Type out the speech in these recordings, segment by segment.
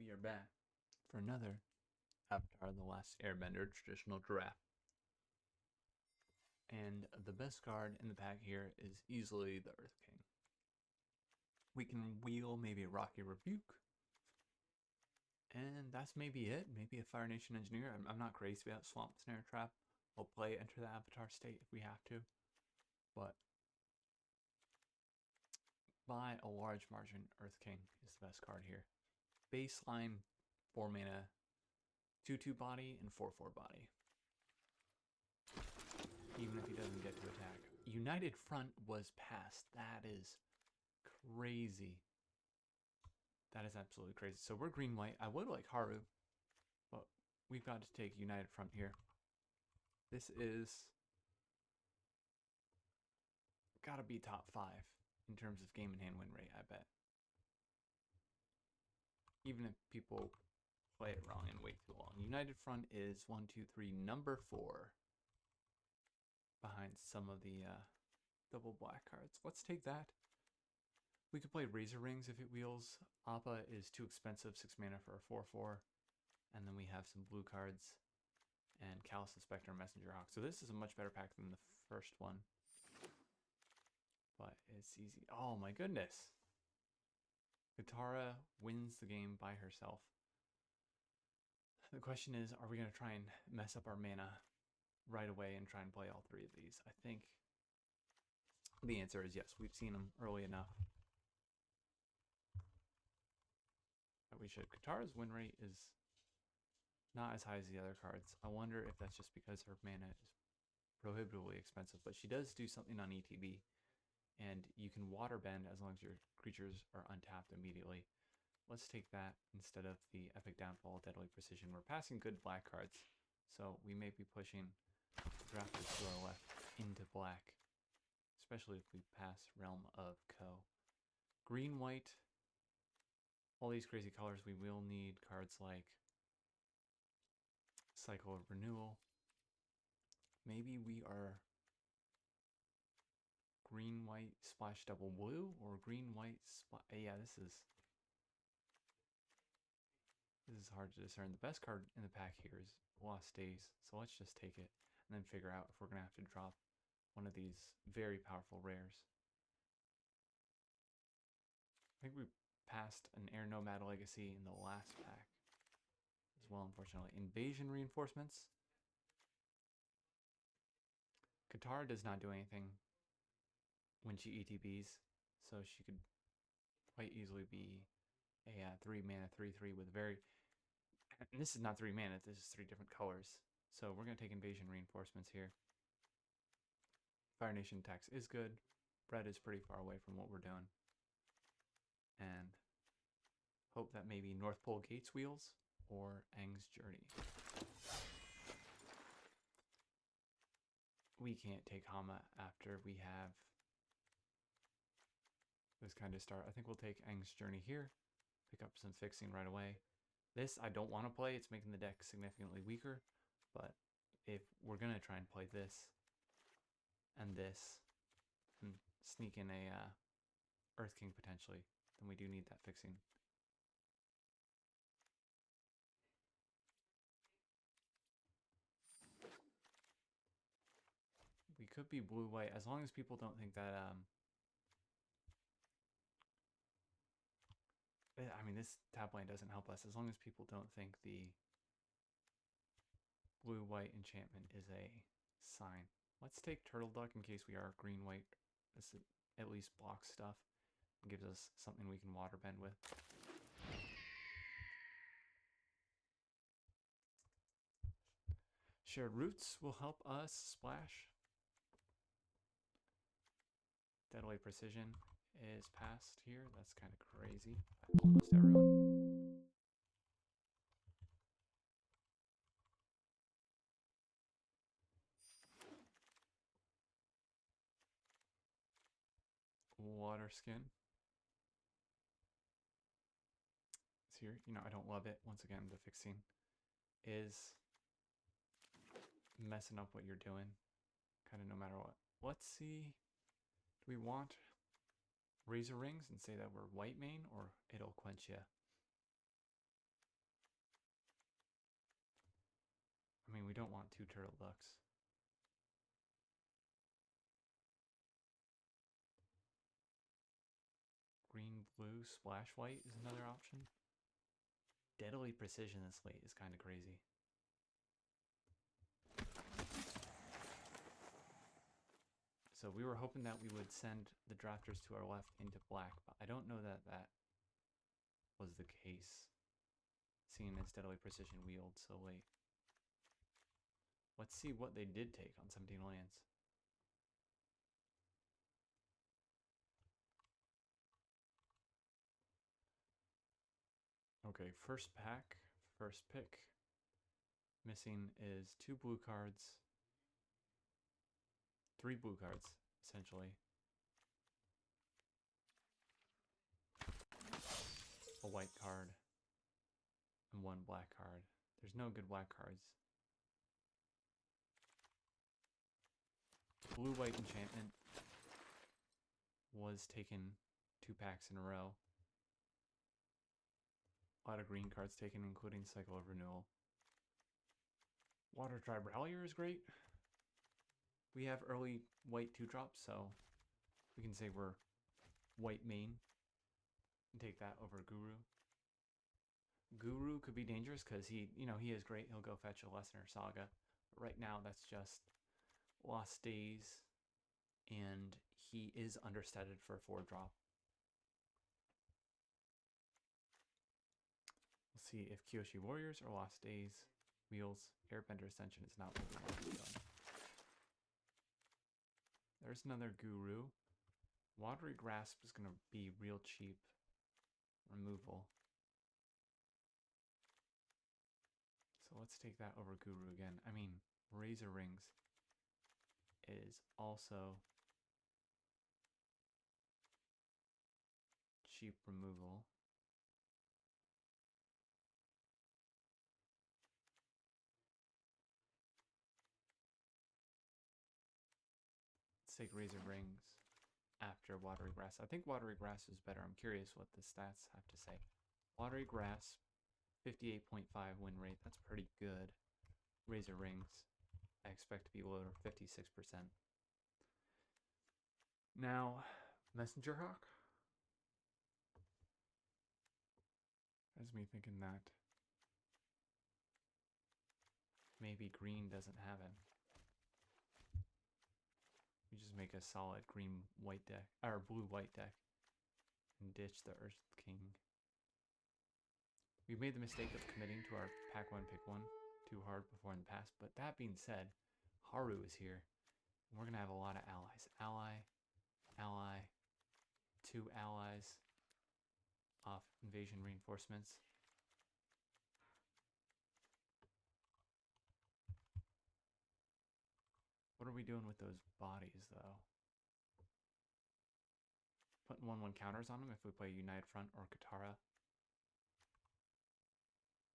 we are back for another Avatar The Last Airbender traditional draft. And the best card in the pack here is easily the Earth King. We can wheel maybe a Rocky Rebuke. And that's maybe it. Maybe a Fire Nation Engineer. I'm not crazy about Swamp Snare Trap. We'll play Enter the Avatar state if we have to. But by a large margin, Earth King is the best card here. Baseline 4 mana, 2/2 body, and 4/4 body. Even if he doesn't get to attack. United Front was passed. That is crazy. That is absolutely crazy. So we're green-white. I would like Haru, but we've got to take United Front here. This is gotta be top 5 in terms of game and hand win rate, I bet. Even if people play it wrong and wait too long. United Front is 1, 2, 3, number 4. Behind some of the double black cards. Let's take that. We could play Razor Rings if it wheels. Appa is too expensive, 6 mana for a 4/4. And then we have some blue cards and Callous Inspector and Messenger Hawk. So this is a much better pack than the first one. But it's easy. Oh my goodness. Katara wins the game by herself. The question is, are we going to try and mess up our mana right away and try and play all 3 of these? I think the answer is yes. We've seen them early enough that we should. Katara's win rate is not as high as the other cards. I wonder if that's just because her mana is prohibitively expensive, but she does do something on ETB, and you can water bend as long as your creatures are untapped immediately. Let's take that instead of the Epic Downfall, Deadly Precision. We're passing good black cards, so we may be pushing drafters to our left into black, especially if we pass Realm of Co. Green, white, all these crazy colors. We will need cards like Cycle of Renewal. Maybe we are green, white, splash double blue, or green, white, splash. Yeah, this is hard to discern. The best card in the pack here is Lost Days, so let's just take it and then figure out if we're gonna have to drop one of these very powerful rares. I think we passed an Air Nomad Legacy in the last pack as well, unfortunately. Invasion Reinforcements. Katara does not do anything when she ETBs, so she could quite easily be a 3 mana 3/3 with very. And this is not 3 mana, this is 3 different colors. So we're going to take Invasion Reinforcements here. Fire Nation Tax is good. Bread is pretty far away from what we're doing. And hope that maybe North Pole Gates wheels or Aang's Journey. We can't take Hama after we have this kind of start. I think we'll take Aang's Journey here. Pick up some fixing right away. This I don't want to play. It's making the deck significantly weaker. But if we're going to try and play this and sneak in a Earth King potentially, then we do need that fixing. We could be blue-white as long as people don't think that I mean, this tap line doesn't help us as long as people don't think the blue-white enchantment is a sign. Let's take Turtle Duck in case we are green-white. This at least blocks stuff and gives us something we can water bend with. Shared Roots will help us splash. Deadly Precision is passed here. That's kind of crazy. Almost everyone. Water Skin. It's here. You know, I don't love it. Once again, the fixing is messing up what you're doing, kind of no matter what. Let's see. Do we want Razor Rings and say that we're white main, or it'll quench you? we don't want 2 turtle ducks. Green, blue, splash white is another option. Deadly precision this late is kind of crazy. So we were hoping that we would send the drafters to our left into black, but I don't know that that was the case, seeing as Deadly Precision wheeled so late. Let's see what they did take on 17 lands. Okay, first pack, first pick. Missing is 2 blue cards, 3 blue cards, essentially. A white card, and 1 black card. There's no good black cards. Blue-white enchantment was taken 2 packs in a row. A lot of green cards taken, including Cycle of Renewal. Water Tribe Rallier is great. We have early white 2-drops, so we can say we're white main and take that over Guru. Guru could be dangerous because he is great. He'll go fetch a Lessener Saga. But right now, that's just Lost Days, and he is understated for a 4-drop. We'll see if Kyoshi Warriors or Lost Days wheels. Airbender Ascension is not what we want to be doing. There's another Guru. Watery Grasp is going to be real cheap removal. So let's take that over Guru again. I mean, Razor Rings is also cheap removal. Let's take Razor Rings after Watery Grass. I think Watery Grass is better. I'm curious what the stats have to say. Watery Grass, 58.5 win rate. That's pretty good. Razor Rings, I expect to be lower, 56%. Now, Messenger Hawk has me thinking that maybe green doesn't have him. We just make a solid green-white deck, or blue-white deck, and ditch the Earth King. We made the mistake of committing to our pack 1, pick 1 too hard before in the past, but that being said, Haru is here, and we're going to have a lot of allies. Ally, 2 allies off invasion reinforcements. What are we doing with those bodies, though? Putting 1/1 counters on them if we play United Front or Katara.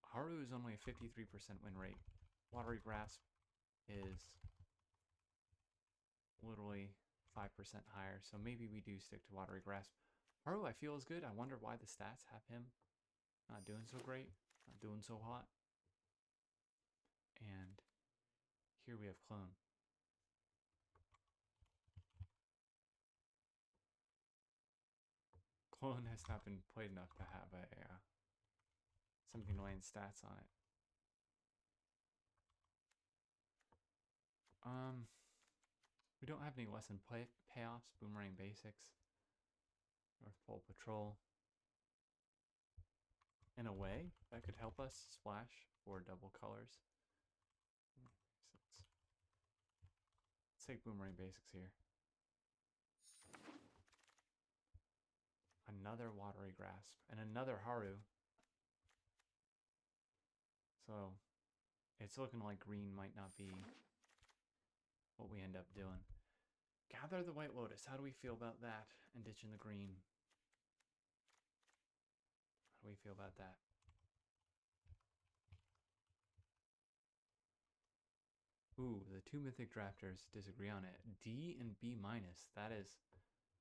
Haru is only a 53% win rate. Watery Grasp is literally 5% higher, so maybe we do stick to Watery Grasp. Haru, I feel, is good. I wonder why the stats have him not doing so great, not doing so hot. And here we have Clone. Clone has not been played enough to have a 17 lane stats on it. We don't have any lesson payoffs. Boomerang Basics, North Pole Patrol. In a way, that could help us splash for double colors. Let's take Boomerang Basics here. Another Watery Grasp and another Haru. So it's looking like green might not be what we end up doing. Gather the White Lotus. How do we feel about that? And ditching the green. How do we feel about that? Ooh, the 2 Mythic Drafters disagree on it. D and B minus. That is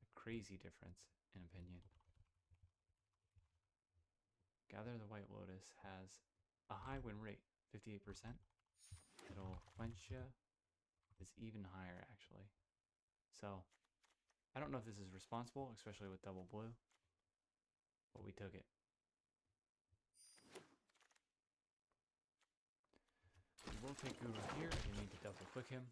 a crazy difference in opinion. Gather the White Lotus has a high win rate, 58%. It'll quench ya is even higher, actually. So, I don't know if this is responsible, especially with double blue, but we took it. We will take Guru here. We need to double click him.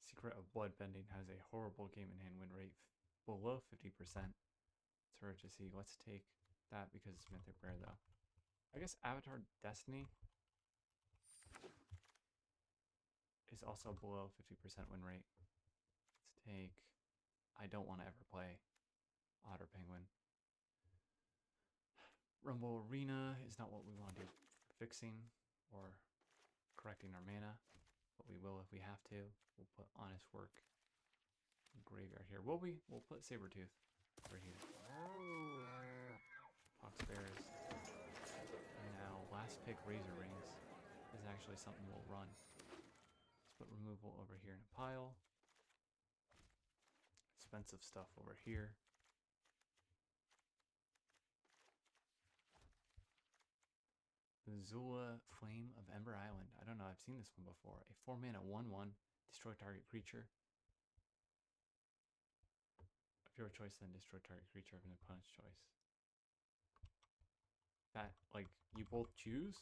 Secret of Bloodbending has a horrible game in hand win rate below 50%. It's hard to see. Let's take that because it's Mythic Rare, though. I guess Avatar Destiny is also below 50% win rate. Let's take... I don't want to ever play Otter Penguin. Rumble Arena is not what we want to do for fixing or correcting our mana, but we will if we have to. We'll put Honest Work in Graveyard here. Will we? We'll put Sabretooth over here. Fox Bears. And now last pick Razor Rings is actually something we'll run. Let's put removal over here in a pile. Expensive stuff over here. Zula Flame of Ember Island. I don't know, I've seen this one before. A 4-mana 1/1, destroy target creature. Of your choice, then destroy target creature of an opponent's choice. That, like, you both choose?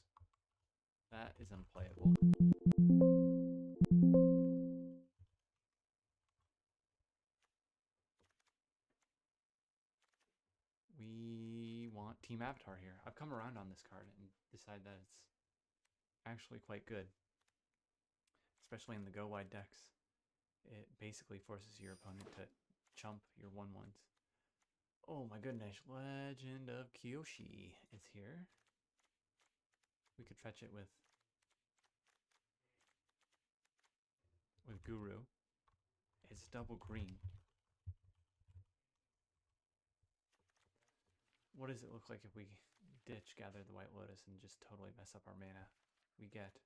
That is unplayable. We want Team Avatar here. I've come around on this card and decided that it's actually quite good. Especially in the go wide decks. It basically forces your opponent to chump your 1/1s. Oh my goodness, Legend of Kyoshi is here. We could fetch it with Guru. It's double green. What does it look like if we ditch Gather the White Lotus and just totally mess up our mana? We get...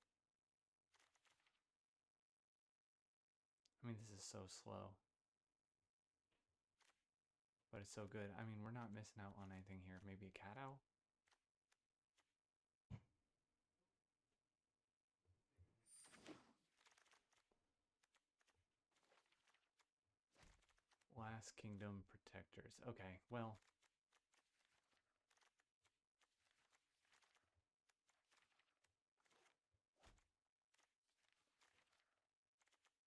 I mean, this is so slow. But it's so good. I mean, we're not missing out on anything here. Maybe a cat owl? Last Kingdom Protectors. Okay, well...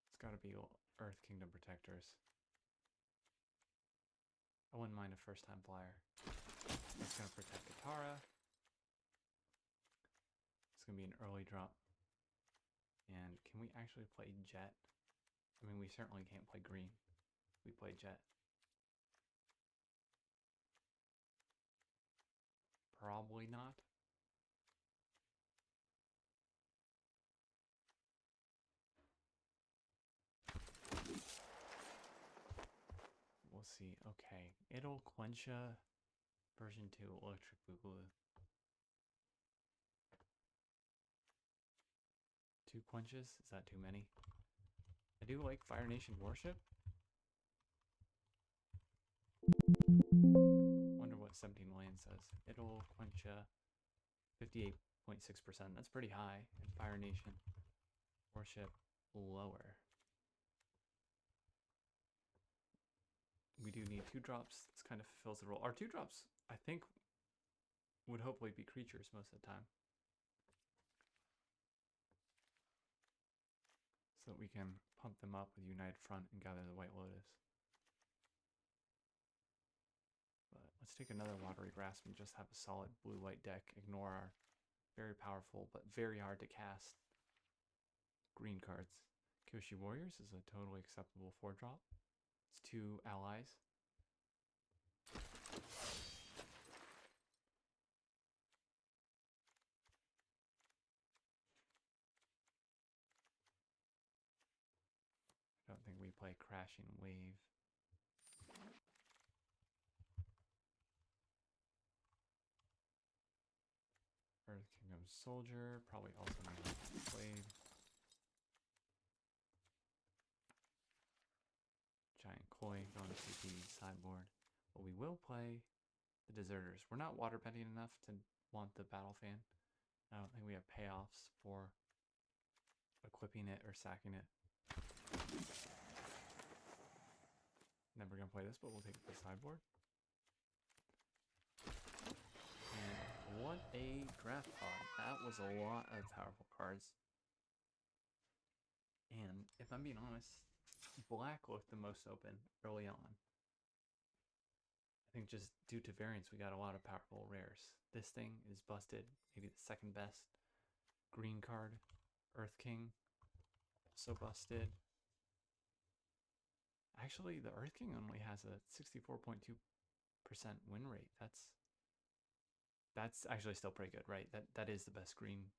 it's gotta be Earth Kingdom Protectors. I wouldn't mind a first-time flyer. It's gonna protect Katara. It's gonna be an early drop. And can we actually play Jet? I mean, we certainly can't play green. We play Jet. Probably not. We'll see. Okay. It'll Quencha version 2 Electric Boogaloo. 2 Quenches? Is that too many? I do like Fire Nation Worship. Wonder what 17 land says. It'll Quencha 58.6%. That's pretty high. And Fire Nation Worship lower. We do need 2 drops. This kind of fulfills the role. Our 2 drops, I think, would hopefully be creatures most of the time. So that we can pump them up with United Front and Gather the White Lotus. But let's take another Watery Grasp and just have a solid blue-white deck. Ignore our very powerful but very hard to cast green cards. Kyoshi Warriors is a totally acceptable 4-drop. It's 2 allies. I don't think we play Crashing Wave. Earth Kingdom Soldier, probably also need Wave. Giant Koi going to the sideboard. What we will play the deserters. We're not water bending enough to want the battle fan. I don't think we have payoffs for equipping it or sacking it. Never gonna play this, but we'll take it to the sideboard. And what a draft pod. That was a lot of powerful cards. And if I'm being honest, black looked the most open early on. I think just due to variance, we got a lot of powerful rares. This thing is busted, maybe the second best. Green card, Earth King, also busted. Actually, the Earth King only has a 64.2% win rate. That's actually still pretty good, right? That is the best green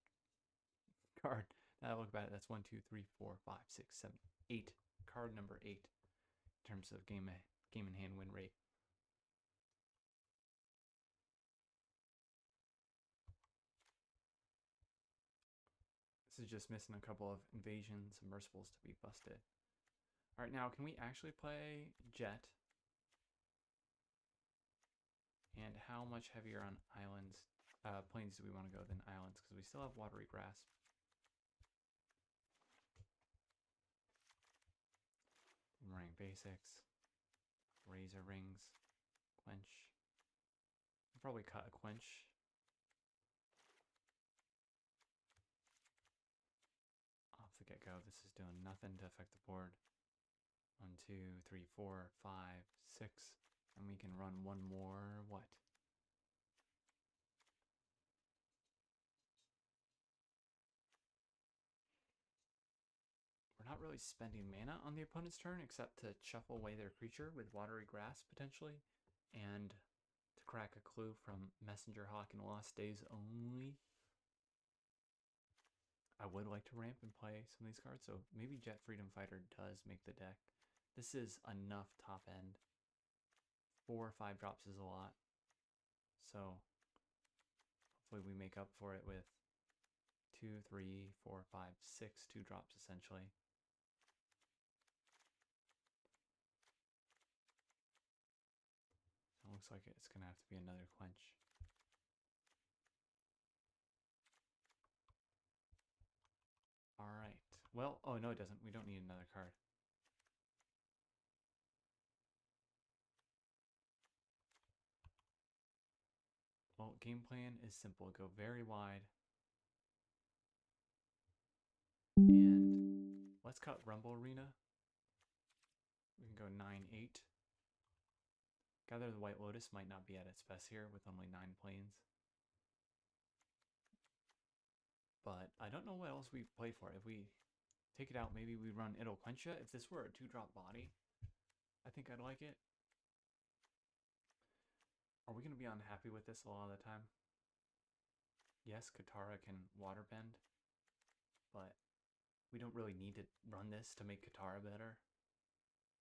card. Now I look back, that's 1, 2, 3, 4, 5, 6, 7, 8. Card number 8 in terms of game in hand win rate. This is just missing a couple of invasion submersibles to be busted. All right, now can we actually play Jet? And how much heavier on islands, plains do we want to go than islands? Because we still have Watery Grasp. I'm running basics, Razor Rings, Quench. I'll probably cut a Quench. Off the get-go, this is doing nothing to affect the board. 1, 2, 3, 4, 5, 6. And we can run one more, what? We're not really spending mana on the opponent's turn except to shuffle away their creature with Watery Grass potentially, and to crack a clue from Messenger Hawk and Lost Days only. I would like to ramp and play some of these cards, so maybe Jet Freedom Fighter does make the deck. This is enough top end. 4 or 5 drops is a lot. So hopefully we make up for it with 2, 3, 4, 5, 6 2 drops essentially. It looks like it's gonna have to be another Quench. Alright. Well, oh no it doesn't. We don't need another card. Well, game plan is simple. Go very wide. And let's cut Rumble Arena. We can go 9-8. Gather the White Lotus might not be at its best here with only 9 planes. But I don't know what else we play for. If we take it out, maybe we run It'll Quench Ya. If this were a 2-drop body, I think I'd like it. Are we going to be unhappy with this a lot of the time? Yes, Katara can waterbend, but we don't really need to run this to make Katara better.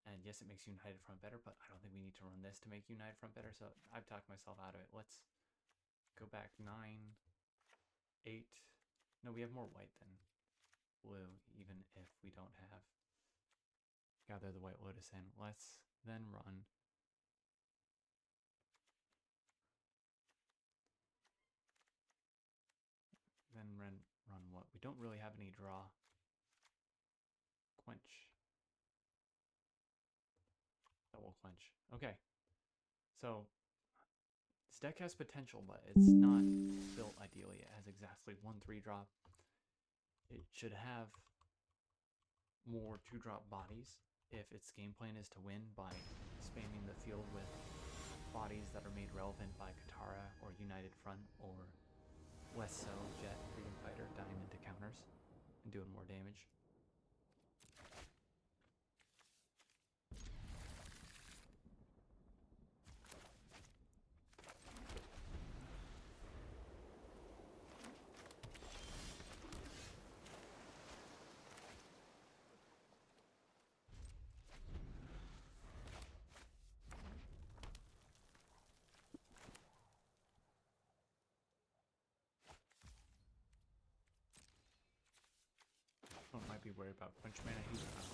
And yes, it makes United Front better, but I don't think we need to run this to make United Front better, so I've talked myself out of it. Let's go back 9, 8. No, we have more white than blue, even if we don't have Gather the White Lotus in. Let's then run run what? We don't really have any draw. Quench. Double Quench. Okay. So this deck has potential, but it's not built ideally. It has exactly 1 3-drop. It should have more 2-drop bodies if its game plan is to win by spamming the field with bodies that are made relevant by Katara or United Front, or less so Jet Freedom Fighter dying into counters and doing more damage. Might be worried about Quench mana. He's not.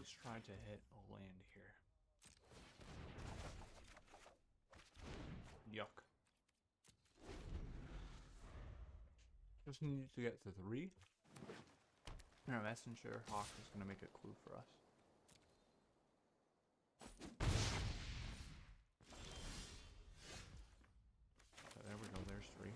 Let's try to hit a land here. Yuck. Just need to get to 3. And our messenger hawk is going to make a clue for us. So there we go, there's 3.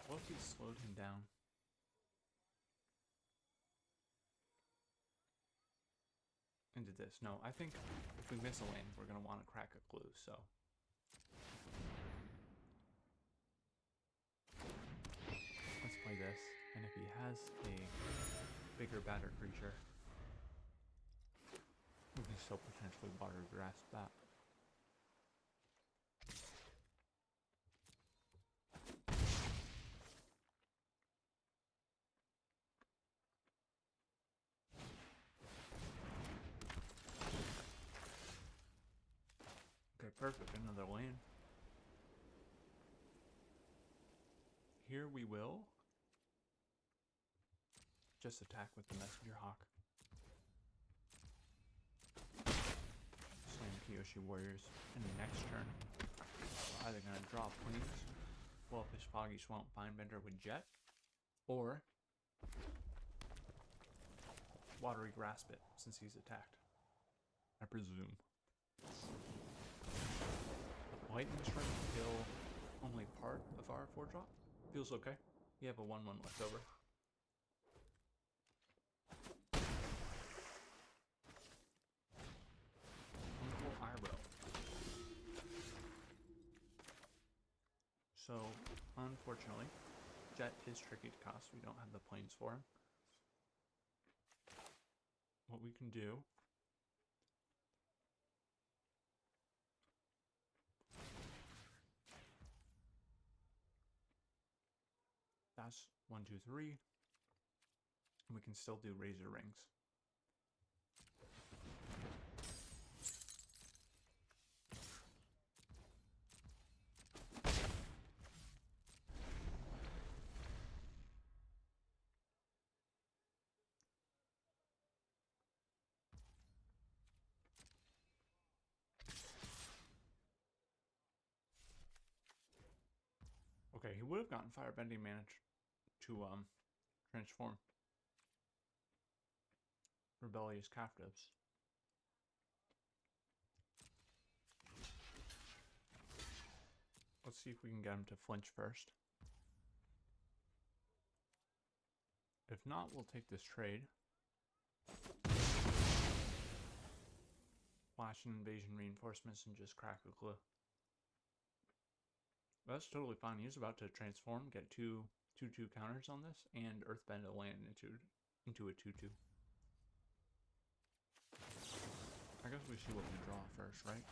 What if we slowed him down? Into this. No, I think if we miss a land, we're going to want to crack a clue, so. Let's play this, and if he has a bigger, badder creature, we can still potentially water grasp that. Okay, perfect. Another land. Here we will just attack with the Messenger Hawk. Slam Kyoshi Warriors in the next turn. We're either going to draw Plains, pull up his Foggy Swamp Mindbender with Jet, or Watery Grasp it since he's attacked. I presume. Lightning Strike to kill only part of our 4-drop. Feels okay. We have a 1/1 left over. Uncle Iroh. So, unfortunately, Jet is tricky to cast. We don't have the planes for him. What we can do that's 1, 2, 3. And we can still do Razor Rings. Okay, he would have gotten Firebending mana to transform Rebellious Captives. Let's see if we can get him to flinch first. If not, we'll take this trade. Flash and Invasion Reinforcements and just crack a clue. That's totally fine. He's about to transform, get 2/2 counters on this, and Earthbend a land into a 2/2. I guess we see what we draw first, right?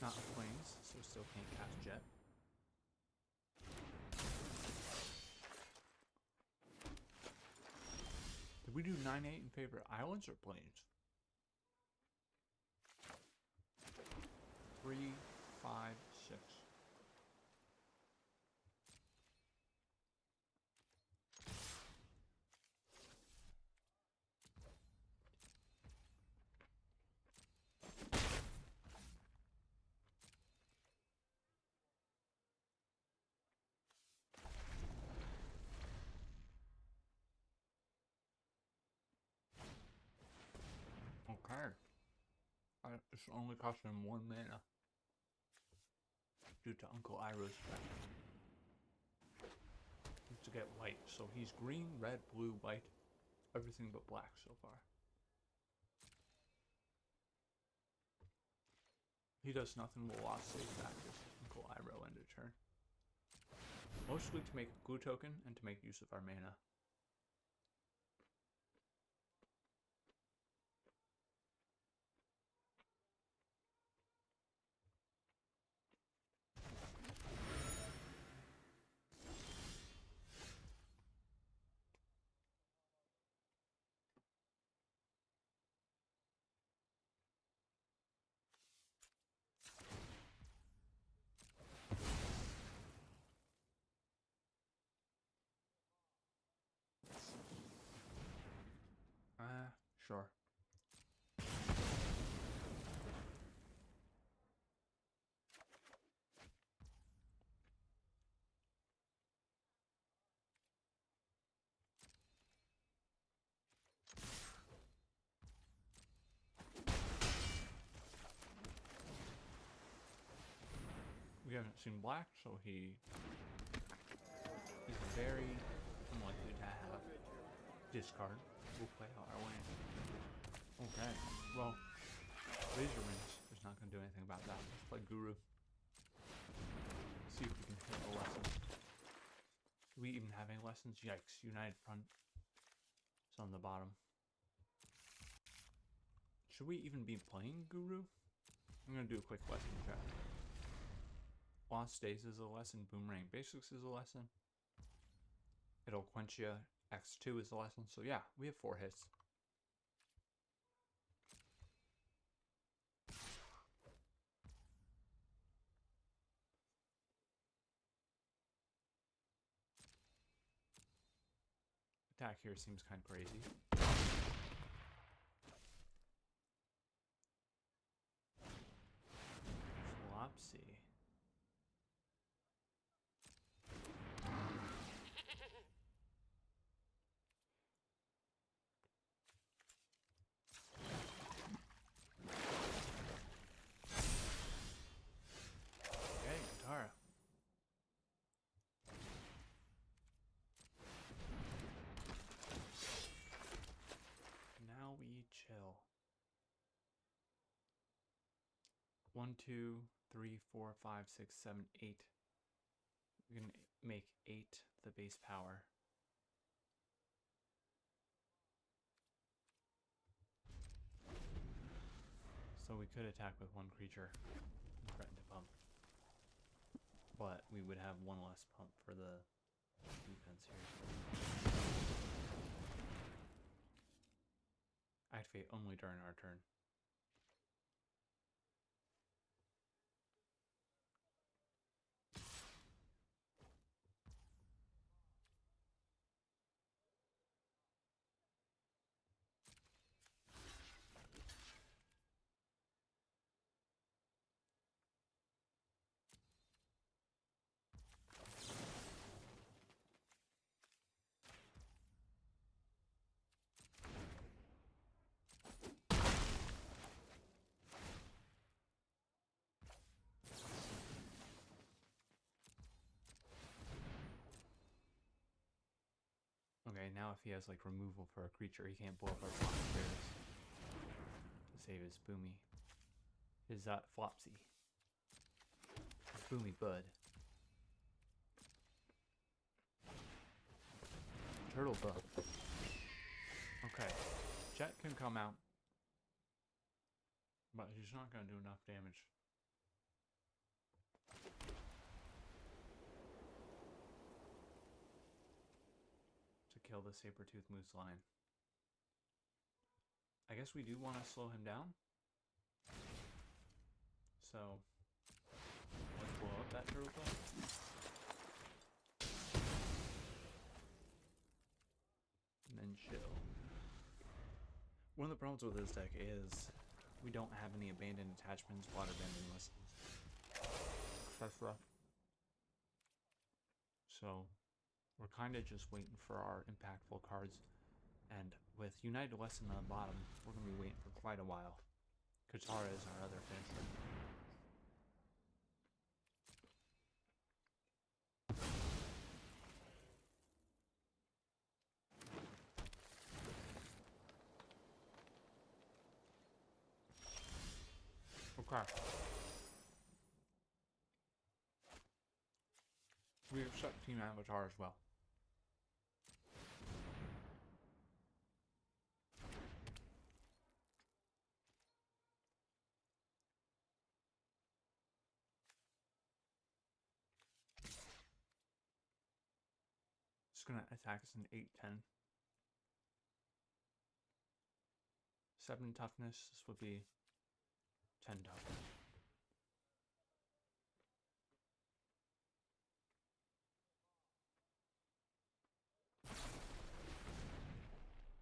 Not planes, so still can't cast Jet. Did we do 9/8 in favor of islands or planes? 3, 5, 6. Okay. It's only costing him 1 mana due to Uncle Iroh's effect. To get white, so he's green, red, blue, white, everything but black so far. He does nothing, we'll lost save back this Uncle Iroh end of turn. Mostly to make a glue token and to make use of our mana. Sure. We haven't seen black, so he's very unlikely to have discard. We'll play out our way. Okay, well, Laser Rings is not going to do anything about that. Let's play Guru. See if we can hit a lesson. Do we even have any lessons? Yikes, United Front is on the bottom. Should we even be playing Guru? I'm going to do a quick lesson check. Lost Days is a lesson. Boomerang Basics is a lesson. Eloquentia X2 is a lesson. So yeah, we have 4 hits. Attack here seems kind of crazy. Flopsy. Okay, Katara. Now we chill. 1, 2, 3, 4, 5, 6, 7, 8. We can make 8 the base power. So we could attack with 1 creature and threaten to pump. But we would have 1 less pump for the defense here. Activate only during our turn. Okay, now if he has like removal for a creature, he can't blow up our spheres to save his Boomy. His Flopsy. His Boomy Bud. Turtle Bug. Okay, Jet can come out, but he's not going to do enough damage. To kill the Saber-Tooth Moose Lion. I guess we do want to slow him down. So, let's blow up that Turtle Bug. And then chill. One of the problems with this deck is we don't have any abandoned attachments, water bending lessons, etc. So we're kind of just waiting for our impactful cards. And with United Lesson on the bottom, we're going to be waiting for quite a while. Katara is our other finisher. Okay. We accept Team Avatar as well. It's going to attack us in 8-10. 7 toughness. This would be 10 toughness.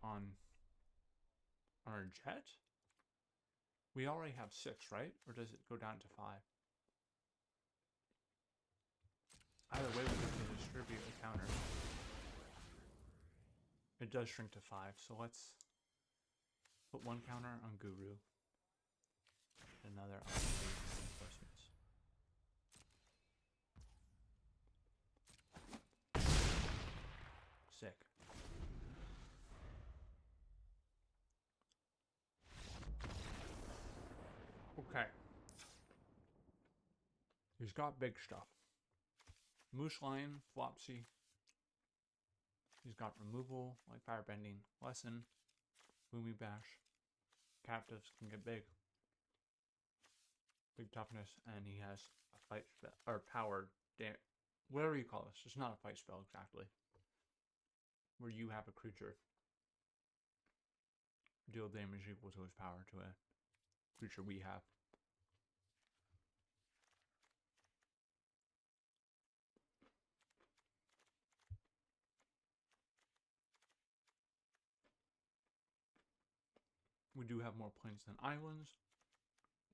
On On our jet? We already have 6, right? Or does it go down to 5? Either way, we get to distribute a counter. It does shrink to 5, so let's put 1 counter on Guru. Another on the reinforcements. Sick. Okay. He's got big stuff. Moose Lion, Flopsy. He's got removal, like Firebending, Lesson, Boomy Bash. Captives can get big. Big toughness, and he has a fight spell, or power, whatever you call this. It's not a fight spell exactly. Where you have a creature deal damage equal to his power to a creature we have. We do have more plains than islands.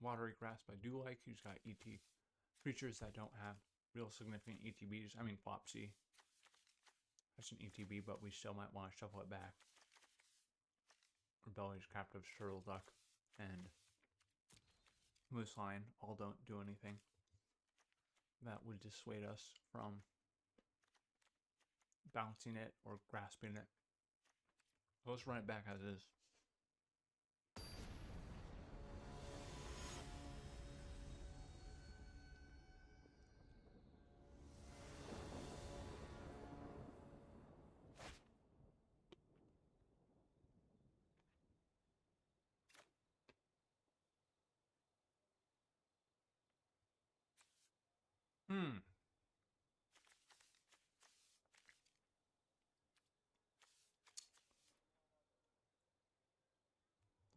Watery Grasp I do like. He's got ET creatures that don't have real significant ETBs. I mean, Flopsy has an ETB, but we still might want to shuffle it back. Rebellious Captive, Turtle Duck, and Moose Lion all don't do anything that would dissuade us from bouncing it or grasping it. So let's run it back as is.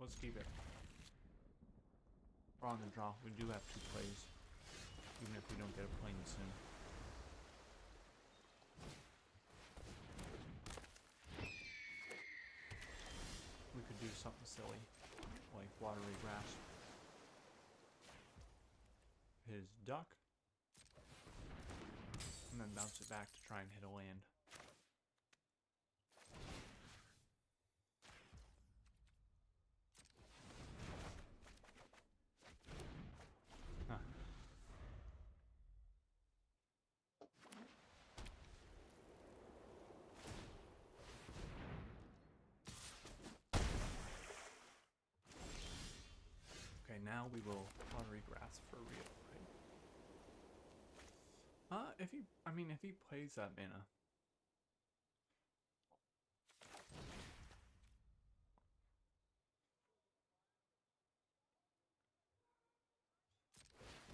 Let's keep it. We're on the draw. We do have 2 plays, even if we don't get a plane soon. We could do something silly, like Watery Grasp. His duck, and then bounce it back to try and hit a land. Huh. Okay, now we will Watery Grasp for real, right? If he plays that mana.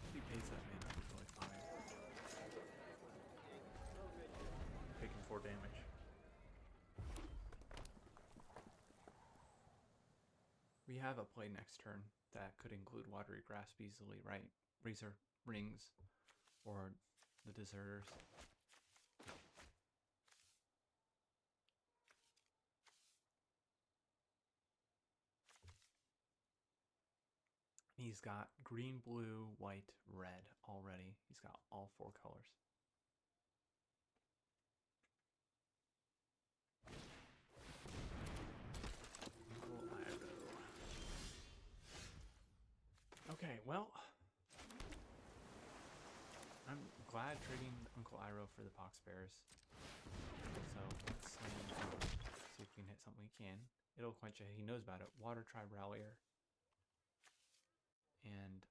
If he pays that mana, it's really fine. Taking 4 damage. We have a play next turn that could include Watery Grasp easily, right? Razor Rings or the Deserters. He's got green, blue, white, red already. He's got all 4 colors. Okay, well, I'm glad trading Uncle Iroh for the Pox Bears. So let's see if we can hit something we can. It'll quench it. He knows about it. Water Tribe Rallier. And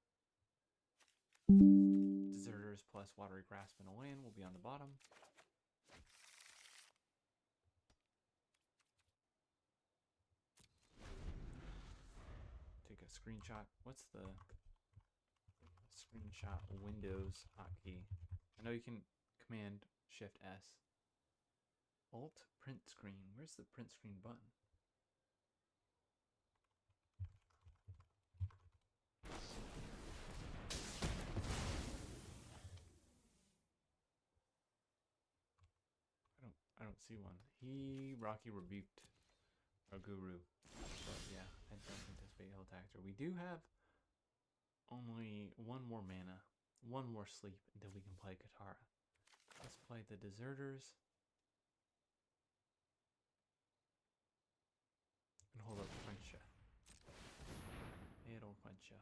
Deserters plus Watery Grasp and a land will be on the bottom. Take a screenshot. What's the screenshot Windows hotkey? I know you can Command Shift S. Alt print screen. Where's the print screen button? I don't see one. Rocky rebuked our guru. But yeah. I don't anticipate he'll attack her. We do have only one more mana, one more sleep until we can play Katara. Let's play the Deserters. And hold up, quench ya. It'll quench ya.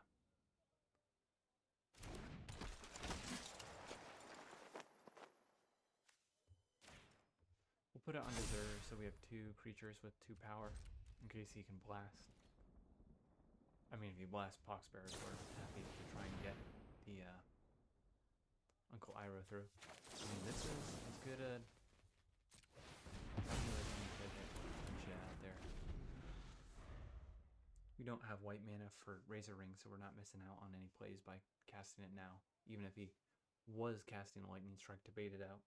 We'll put it on Deserter so we have 2 creatures with 2 power in case he can blast. I mean, if he blasts Poxbearers, we're happy to try and get the Uncle Iroh through. I mean, this is as good a out there. We don't have white mana for Razor Ring, so we're not missing out on any plays by casting it now, even if he was casting a Lightning Strike to bait it out.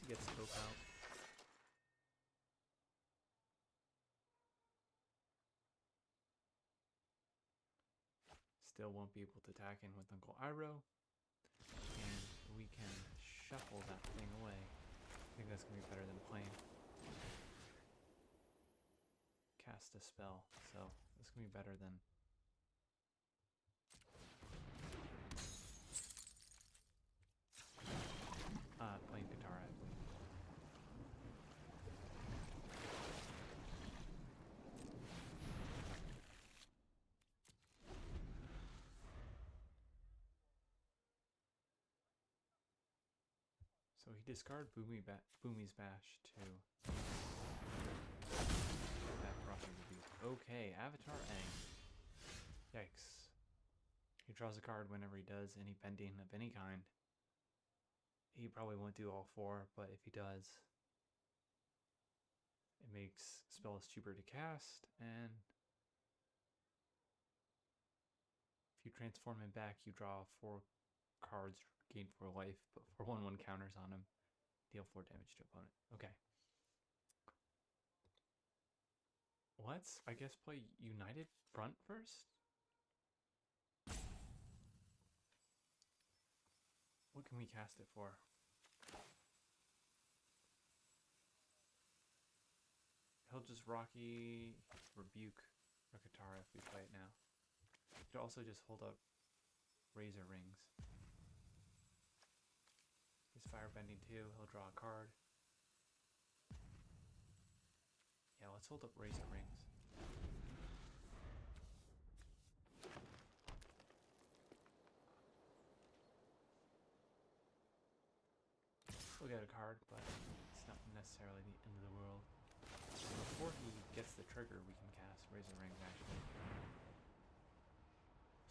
He gets scope out. Still won't be able to attack in with Uncle Iroh. And we can shuffle that thing away. I think that's going to be better than playing. Cast a spell. So that's going to be better than... playing Katara, I believe. So he discarded Boomy's Bash to back Rocky Rebuke. Okay, Avatar Aang. Yikes. He draws a card whenever he does any bending of any kind. He probably won't do all 4, but if he does, it makes spells cheaper to cast, and if you transform him back, you draw 4 cards, gain 4 life, put 4 1/1 counters on him, deal 4 damage to opponent. Okay. Let's, I guess, play United Front first? What can we cast it for? He'll just Rocky Rebuke or Katara if we play it now. He could also just hold up Razor Rings. He's Firebending too. He'll draw a card. Yeah, let's hold up Razor Rings. We'll get a card, but it's not necessarily the end of the world. Before he gets the trigger, we can cast Razor Rings actually.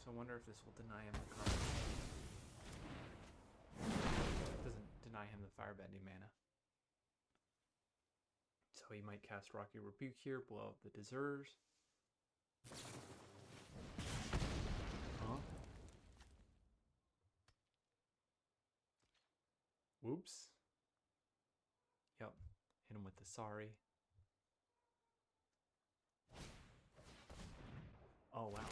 So I wonder if this will deny him the card. It doesn't deny him the Firebending mana. So he might cast Rocky Rebuke here, blow up the Deserters. Huh? Whoops. Yep. Hit him with the sorry. Oh wow.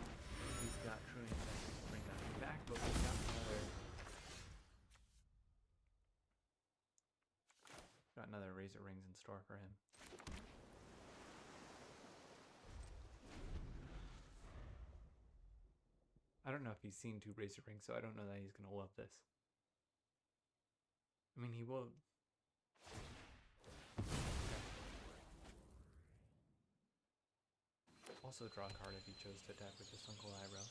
He's got Truly Incentive to bring that back, but we got another Razor Rings in store for him. I don't know if he's seen 2 Razor Rings, so I don't know that he's going to love this. I mean, he will... Also draw a card if he chose to attack with this Uncle Iroh.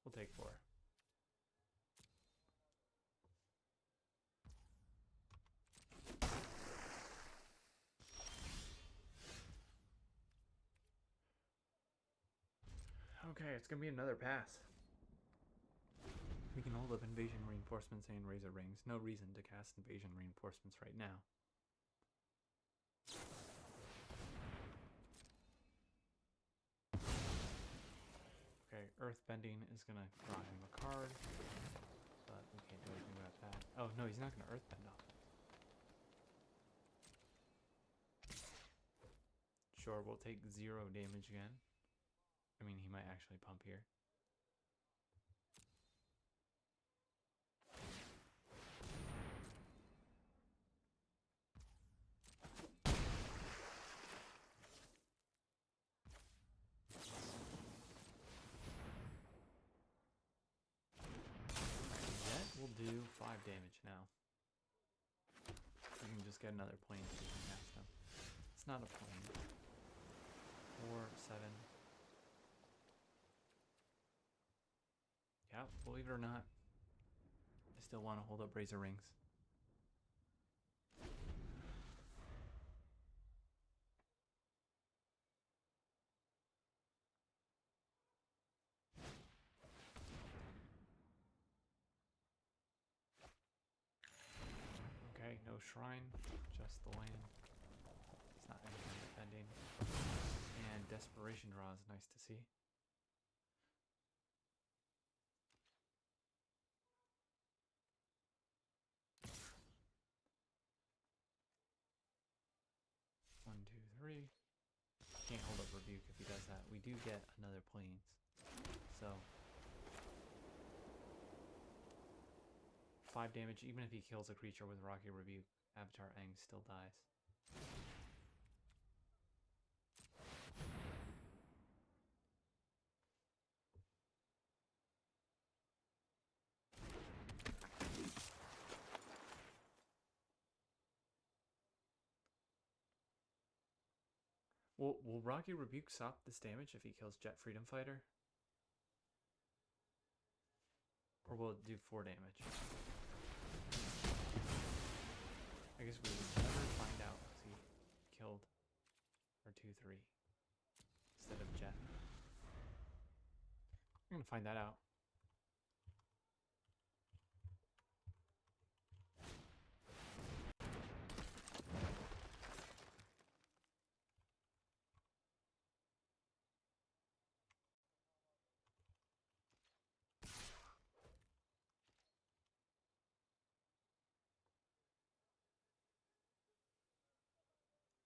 We'll take 4. Okay, it's gonna be another pass. We can hold up Invasion Reinforcements and Razor Rings. No reason to cast Invasion Reinforcements right now. Earth Bending is gonna draw him a card, but we can't do anything about that. Oh no, he's not gonna Earth Bend off it. Sure, we'll take 0 damage again. I mean, he might actually pump here. We'll do 5 damage now. We can just get another plane so we can cast him. It's not a plane. 4, 7. Yeah, believe it or not, I still want to hold up Razor Rings. Okay, no shrine, just the land. It's not any kind of defending. And Desperation Draw is nice to see. One, two, three. Can't hold up Rebuke if he does that. We do get another Plains. So 5 damage, even if he kills a creature with Rocky Rebuke, Avatar Aang still dies. Will Rocky Rebuke stop this damage if he kills Jet Freedom Fighter? Or will it do 4 damage? I guess we would never find out if he killed our 2-3 instead of Jet. I'm gonna find that out.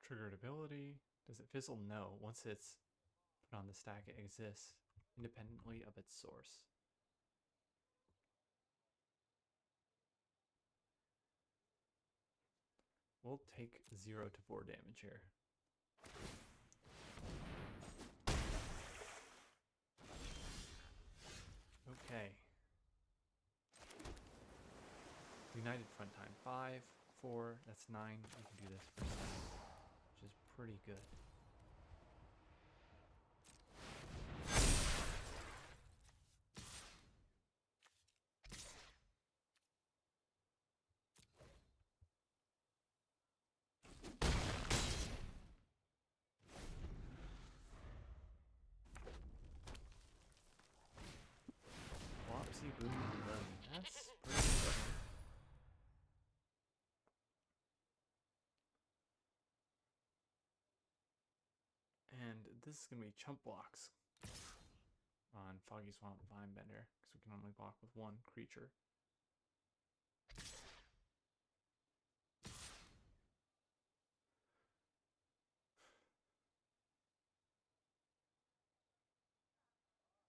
Triggered ability. Does it fizzle? No. Once it's put on the stack, it exists independently of its source. We'll take 0 to 4 damage here. Okay. United Front Time. 5, 4, that's 9. We can do this for 7, which is pretty good. Wopsy boom boom. That's pretty good. And this is going to be chump blocks on Foggy Swamp Vinebender, because we can only block with 1 creature.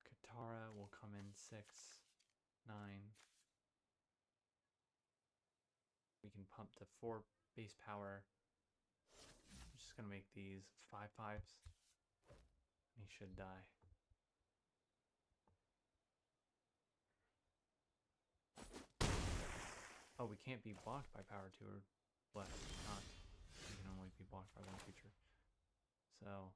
Katara will come in 6, 9. We can pump to 4 base power. I'm just going to make these 5/5s. He should die. Oh, we can't be blocked by power 2 or less. Not. We can only be blocked by 1 creature. So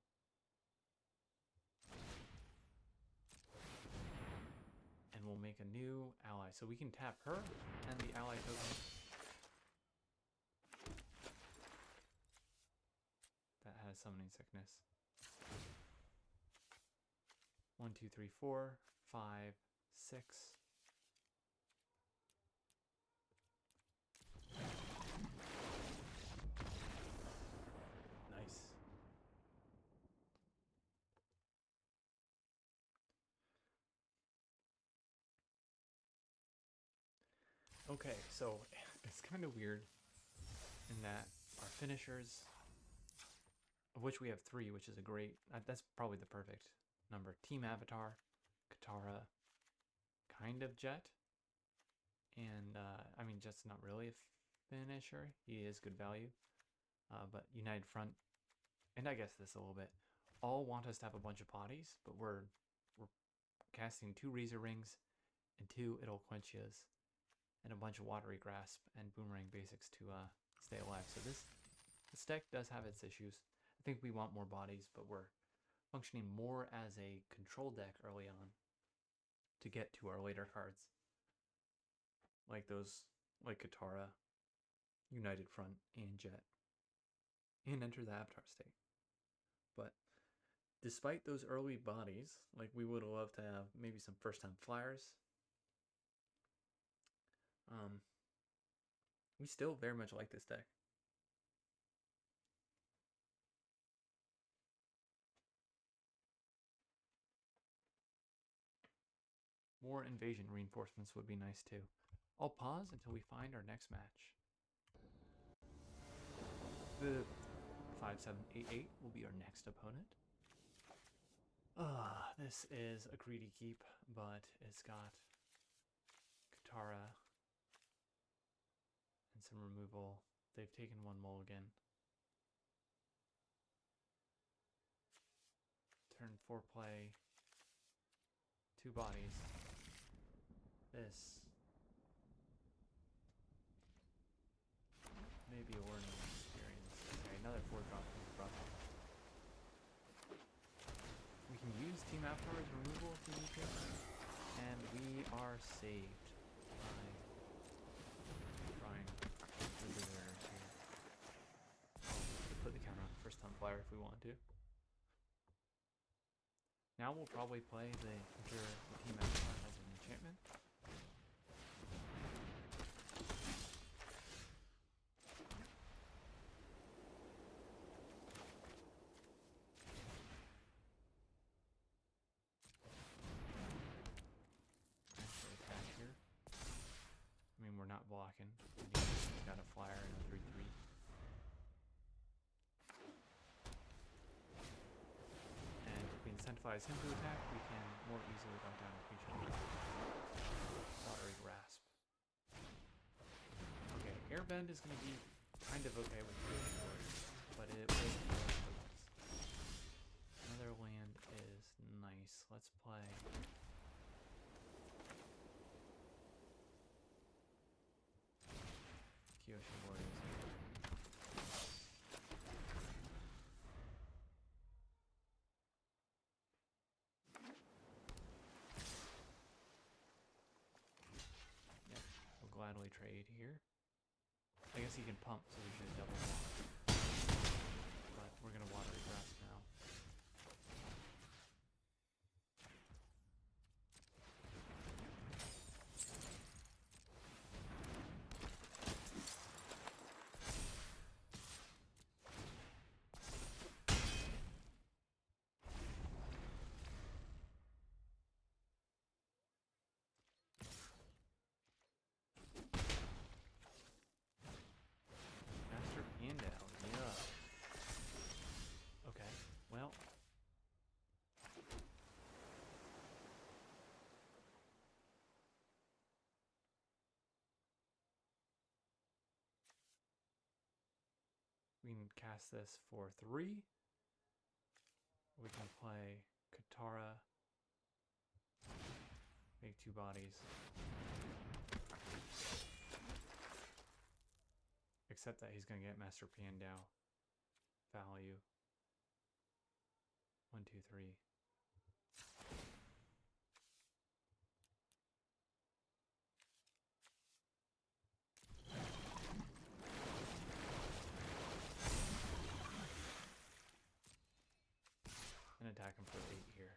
and we'll make a new ally. So we can tap her and the ally token. That has Summoning Sickness. 1, 2, 3, 4, 5, 6. Nice. Okay, so it's kind of weird in that our finishers, of which we have 3, which is a great, that's probably the perfect number. Team Avatar, Katara, kind of Jet, and I mean Jet's not really a finisher. He is good value, but United Front, and I guess this a little bit, all want us to have a bunch of bodies, but we're casting 2 Razor Rings and 2 It'll Quenches and a bunch of Watery Grasp and Boomerang basics to stay alive. So this deck does have its issues. I think we want more bodies, but we're functioning more as a control deck early on to get to our later cards. Like those, like Katara, United Front, and Jet. And enter the Avatar state. But despite those early bodies, like we would have loved to have maybe some first-time flyers, we still very much like this deck. More invasion reinforcements would be nice too. I'll pause until we find our next match. The 5788 will be our next opponent. This is a greedy keep, but it's got Katara and some removal. They've taken 1 mulligan. Turn 4 play, 2 bodies. This may be a learning experience. Okay, another 4-drop from the brother. We can use Team Avatar's removal if we need to, and we are saved by trying Visitors here. We'll put the counter on first time flyer if we want to. Now we'll probably play the Team Avatar as an enchantment. We're not blocking. He's got a flyer and a 3/3. And if we incentivize him to attack, we can more easily dump down a creature. Watery Grasp. Okay, Airbend is going to be kind of okay with Creation Warriors, but it will be otherwise. Another land is nice. Let's play. Ocean Warriors. Yeah, we'll gladly trade here. I guess he can pump, so we should double block. But we're gonna Watery Grasp now. We can cast this for 3. We can play Katara, make 2 bodies. Except that he's going to get Master Piandao value. 1, 2, 3. And attack him for 8 here.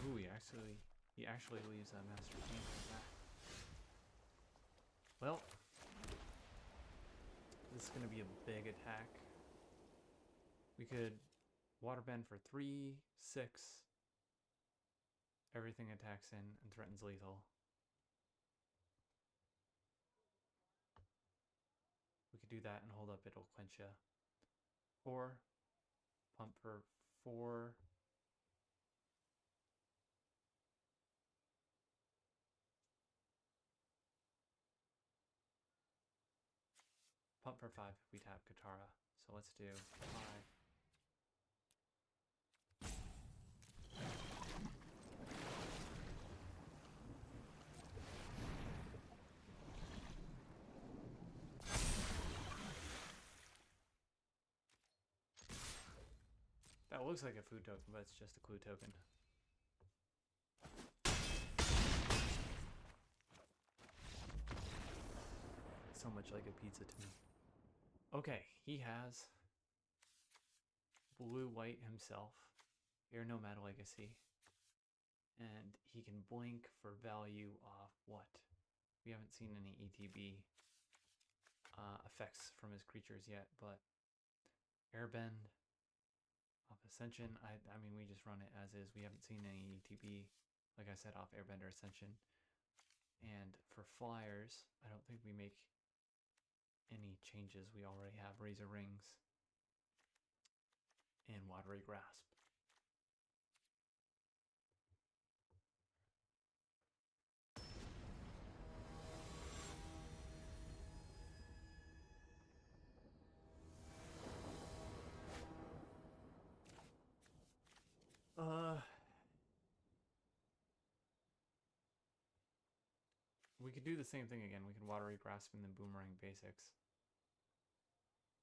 Ooh, he actually leaves that Master Piandao back. Well, this is going to be a big attack. We could waterbend for 3, 6. Everything attacks in and threatens lethal. We could do that and hold up, it'll quench ya. 4. Pump for 4. Pump for 5 if we tap Katara. So let's do 5. That looks like a food token, but it's just a clue token. So much like a pizza to me. Okay, he has blue-white himself, Air Nomad Legacy, and he can blink for value off what? We haven't seen any ETB effects from his creatures yet, but Airbend off Ascension, I mean, we just run it as is. We haven't seen any ETB, like I said, off Airbend or Ascension. And for flyers, I don't think we make any changes. We already have Razor Rings and Watery Grasp. We could do the same thing again. We could Watery Grasp and then Boomerang Basics.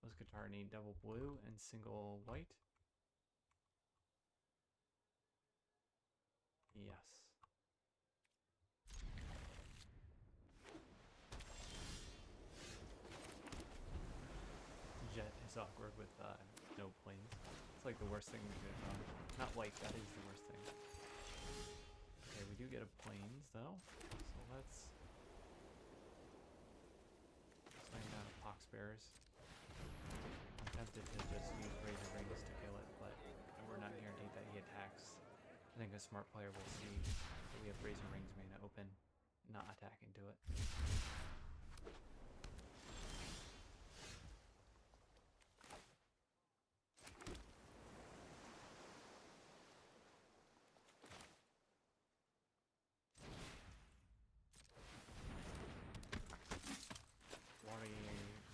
Does Katara need double blue and single white? Yes. Jet is awkward with no planes. It's like the worst thing we could have done. Not like, that is the worst thing. Okay, we do get a planes though. So let's slam down a Pox Bears. I'm tempted to just use Razor Rings to kill it, but we're not guaranteed that he attacks. I think a smart player will see that we have Razor Rings mana open, not attack into it.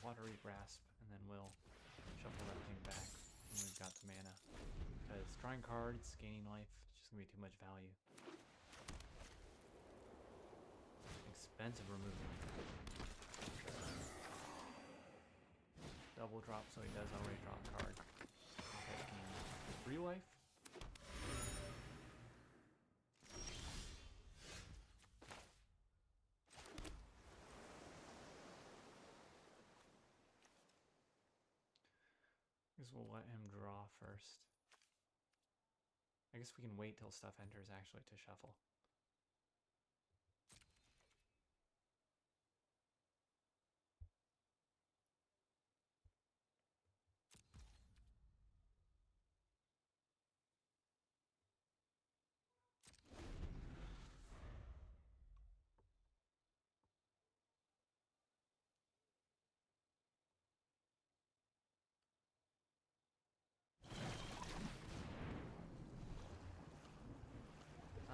Watery Grasp, and then we'll shuffle that thing back when we've got the mana. Because drawing cards, gaining life, it's just going to be too much value. Expensive removal. Double drop, so he does already draw a card. Okay, 3 life. I guess we'll let him draw first. I guess we can wait till stuff enters actually to shuffle.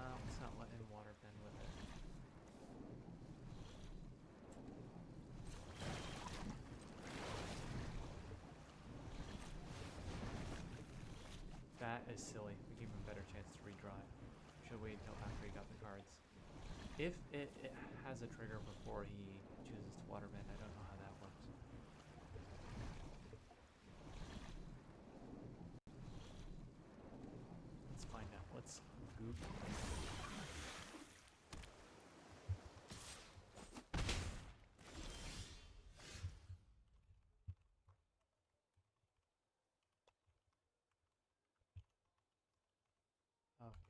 Let's not let him water bend with it. That is silly. We give him a better chance to redraw it. Should wait until after he got the cards. If it has a trigger before he chooses to waterbend, I don't know how that works. Let's find out. Let's Google.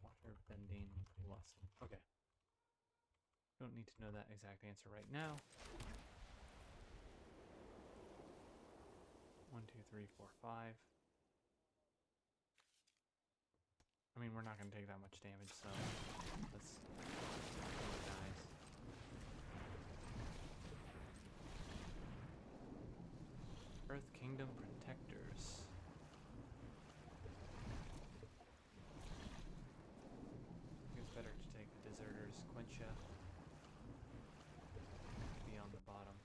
Water bending lost. Okay. Don't need to know that exact answer right now. 1, 2, 3, 4, 5. I mean, we're not going to take that much damage, so let's kill the guys. Earth Kingdom Protectors. I think it's better to take the Deserters. Quencha be on the bottom.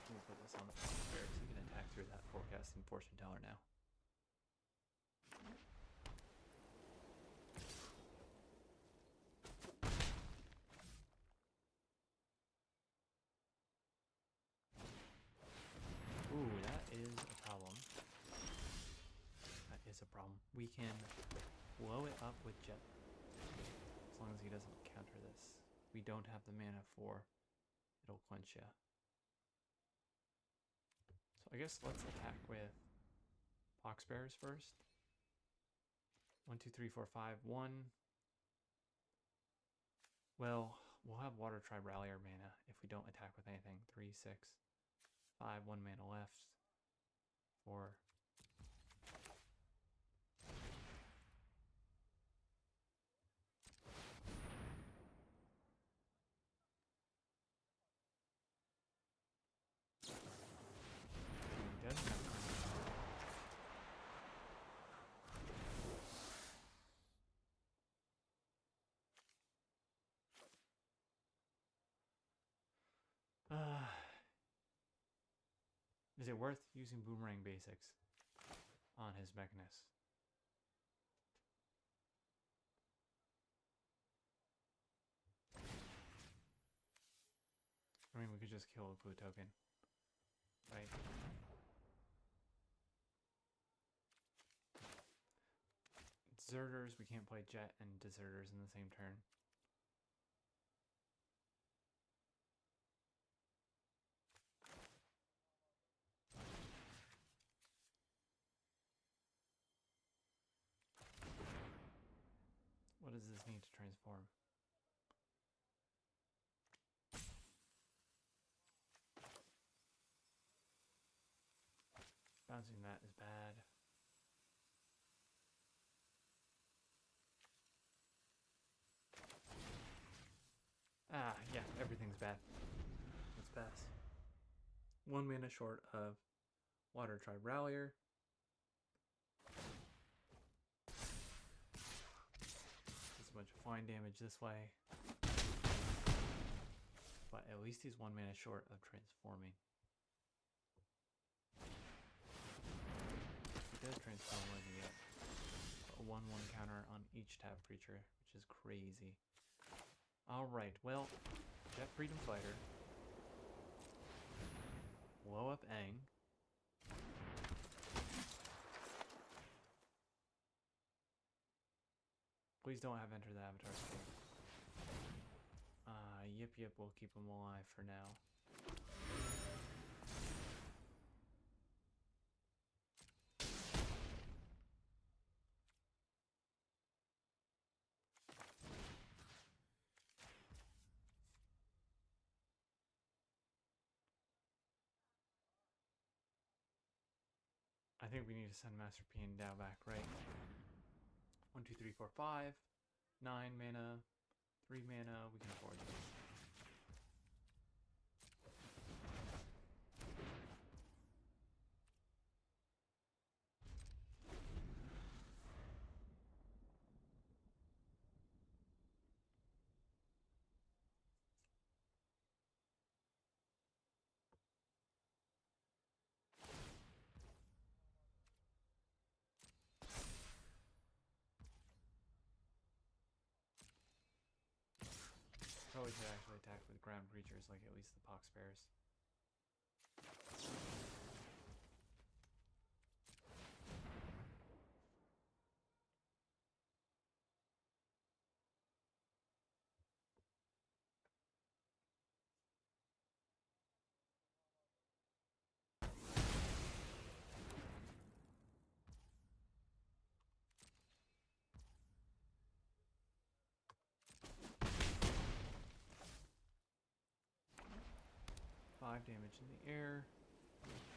We'll put this on the Bear so you can attack through that forecasting fortune teller now. Ooh, that is a problem. That is a problem. We can blow it up with Jet. As long as he doesn't counter this. We don't have the mana for it'll quench ya. So I guess let's attack with Pox Bears first. 1, 2, 3, 4, 5, 1. Well, we'll have Water Tribe Rallier mana if we don't attack with anything. 3, 6, 5, 1 mana left. 4. He doesn't have is it worth using Boomerang Basics on his Mechanist? I mean, we could just kill a blue token, right? Deserters, we can't play Jet and Deserters in the same turn. What does this need to transform? Bouncing that is bad. Ah, yeah, everything's bad. Let's pass. 1 mana short of Water Tribe Rallier. Does a bunch of flying damage this way. But at least he's 1 mana short of transforming. He does transform when you get a 1/1 counter on each tap creature, which is crazy. Alright, well, Jet Freedom Fighter. Blow up Aang. Please don't have Enter the Avatar Scape. Yip, we'll keep him alive for now. I think we need to send Master P and Dao back, right? 1, 2, 3, 4, 5. 9 mana. 3 mana. We can afford this. Probably should actually attack with ground creatures, like at least the Pox Bears. 5 damage in the air.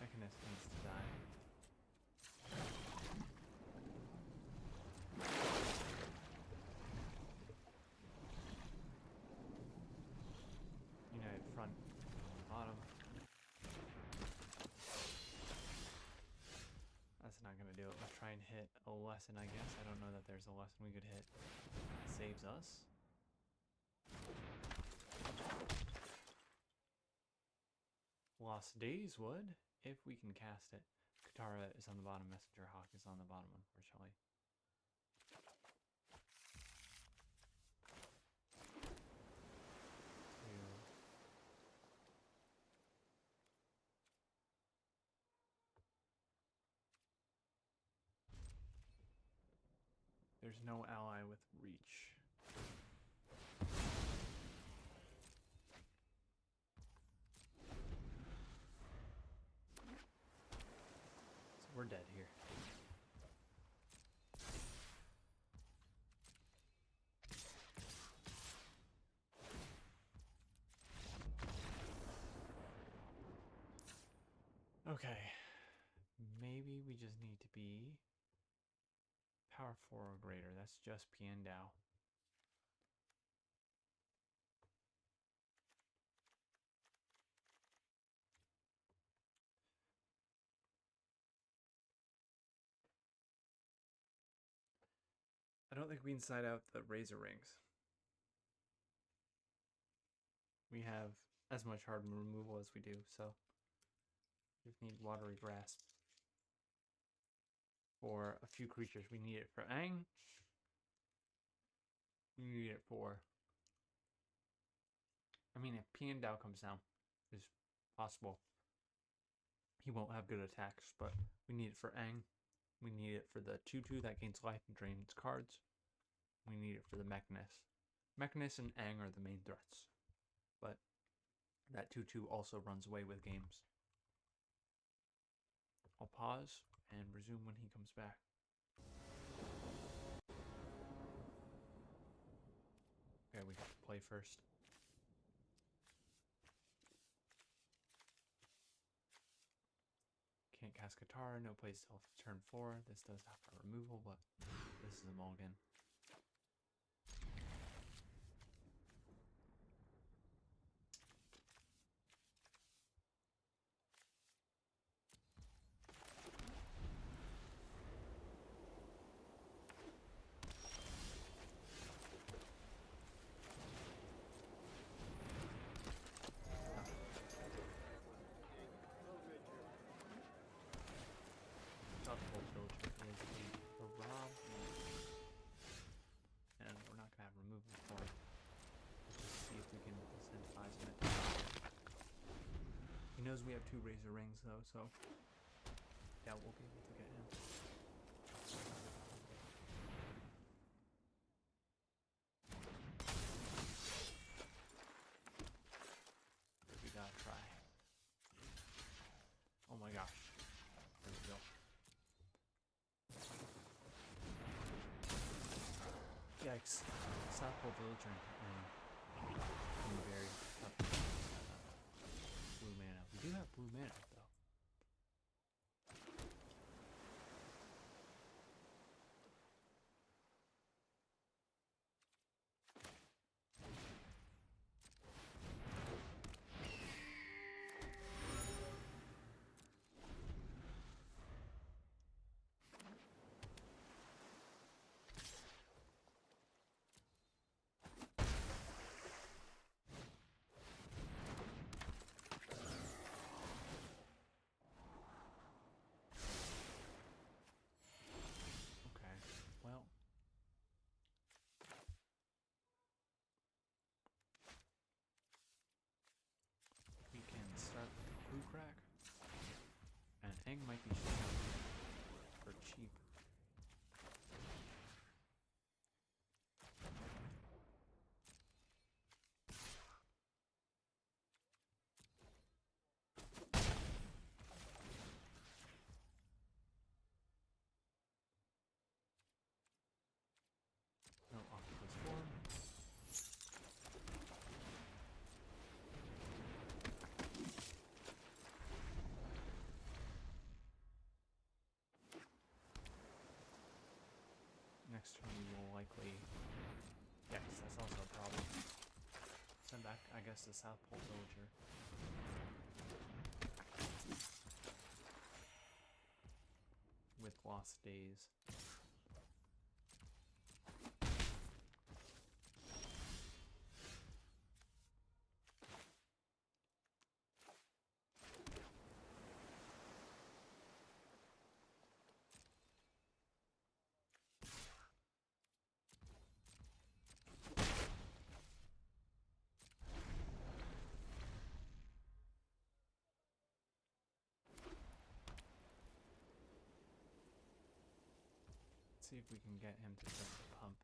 Mechanist needs to die. Unite front, bottom. That's not gonna do it. Let's try and hit a lesson, I guess. I don't know that there's a lesson we could hit that saves us. Lost Days would, if we can cast it. Katara is on the bottom, Messenger Hawk is on the bottom, unfortunately. There's no ally with reach. So we're dead here. Okay. Maybe we just need to be power 4 or greater. That's just Piandao. I don't think we can side out the Razor Rings. We have as much hard removal as we do, so we just need Watery Grasp. For a few creatures, we need it for Aang. We need it for... I mean, if Piandao comes down, it's possible. He won't have good attacks, but we need it for Aang. We need it for the 2/2 that gains life and drains cards. We need it for the Mechanist. Mechanist and Aang are the main threats. But that 2/2 also runs away with games. I'll pause and resume when he comes back. Okay, we have to play first. Can't cast Katara, no plays till turn 4. This does have a removal, but this is a mulligan. Knows we have 2 Razor Rings though, so yeah, we'll be able to get him. We gotta try. Oh my gosh. There we go. Yikes. Southpole Villager and very tough. Blue mana. We do have blue mana though. Crack, and Aang might be for cheap. No octopus form. directly. Yes, that's also a problem. Send back, I guess, the South Pole Villager. With lost days. See if we can get him to start to pump.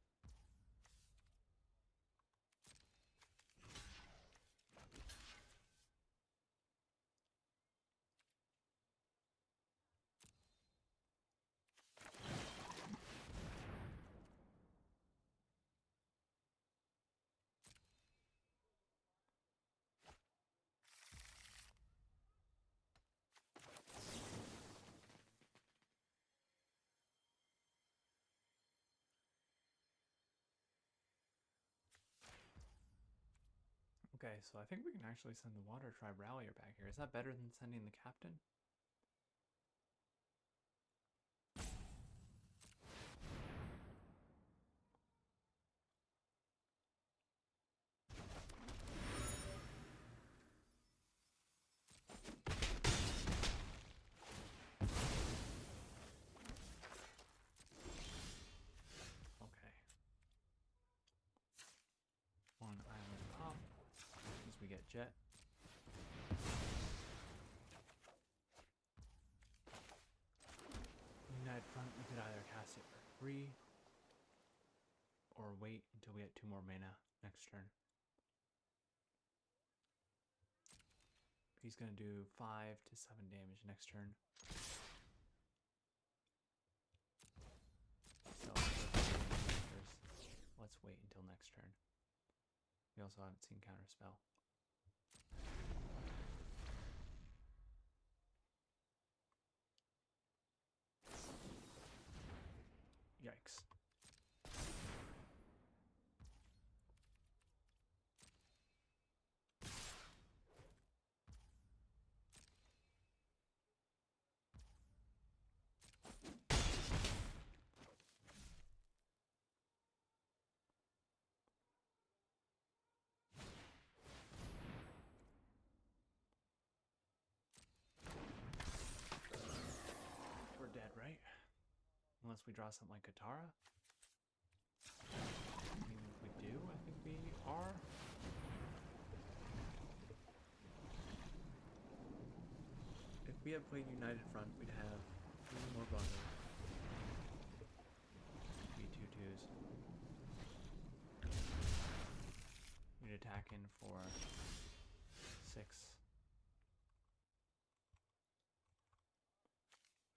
Okay, so I think we can actually send the Water Tribe Rallier back here. Is that better than sending the Captain? Okay. One island pop, as we get Jet. United Front, we could either cast it for 3 or wait until we get 2 more mana next turn. He's gonna do 5 to 7 damage next turn. So let's wait until next turn. We also haven't seen Counterspell. Yikes. We're dead, right? Unless we draw something like Katara. I mean, if we do, I think we are. If we had played United Front, we'd have 3 more bundles. Be 2/2s. We'd attack in for 6.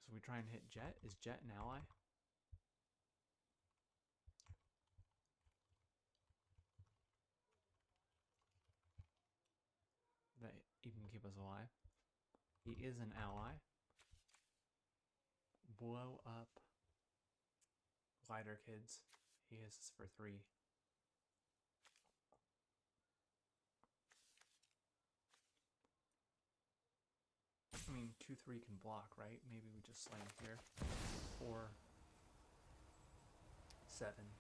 So we try and hit Jet. Is Jet an ally? That even keep us alive. He is an ally. Blow up Glider Kids. He is for 3. I mean, 2/3 can block, right? Maybe we just slam here. 4, 7.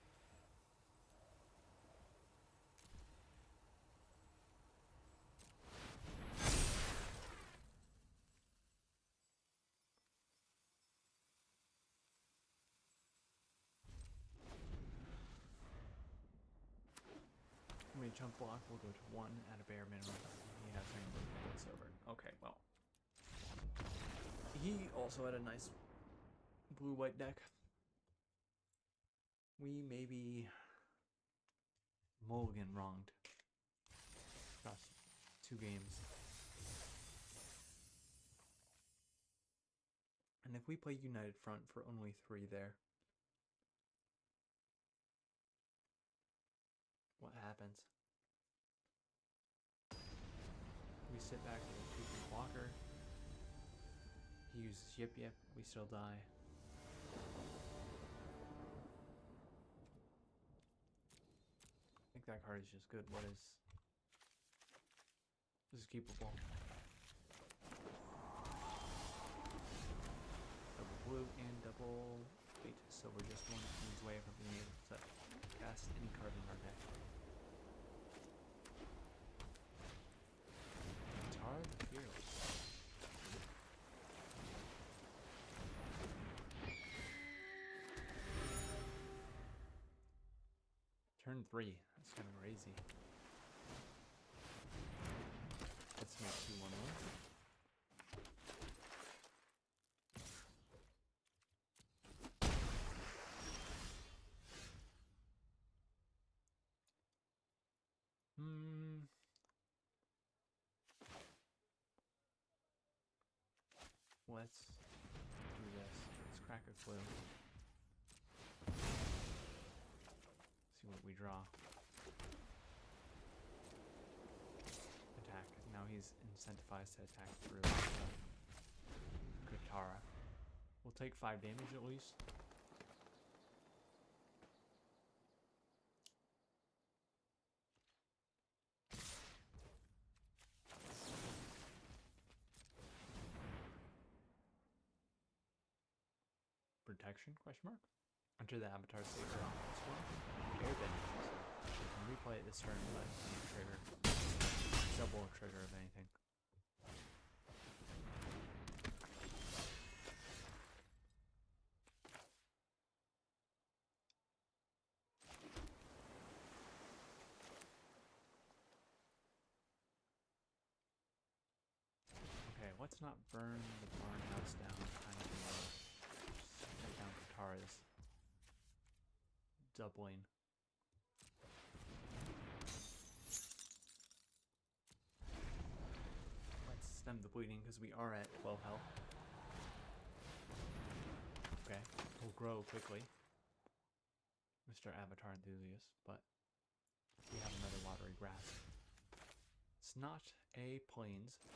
When we jump block, we'll go to 1 at a bare minimum. He has Rainbow Silver. Okay, well. He also had a nice blue-white deck. We maybe mulligan wronged. Just 2 games. And if we play United Front for only 3 there, what happens? We sit back with a 2/3 blocker. He uses Yip Yip, we still die. think that card is just good. What is... This is keepable. Double blue and double weight, so we're just 1 turns away from being able to cast any card in our deck. Katara the Fearless. Turn 3. That's kind of crazy. Let's make 2/1 more. Let's do this. Let's crack a clue. See what we draw. Attack. Now he's incentivized to attack through Katara. We'll take 5 damage at least. Protection? Question mark? Enter the Avatar Saber on this one. Airbending. So you can replay it this turn, but you trigger. Double trigger of anything. Okay, let's not burn the barn house down. Kind of take down Katara's doubling. Let's stem the bleeding because we are at 12 health. Okay, we'll grow quickly, Mr. Avatar Enthusiast, but we have another Watery Grasp. It's not a Plains.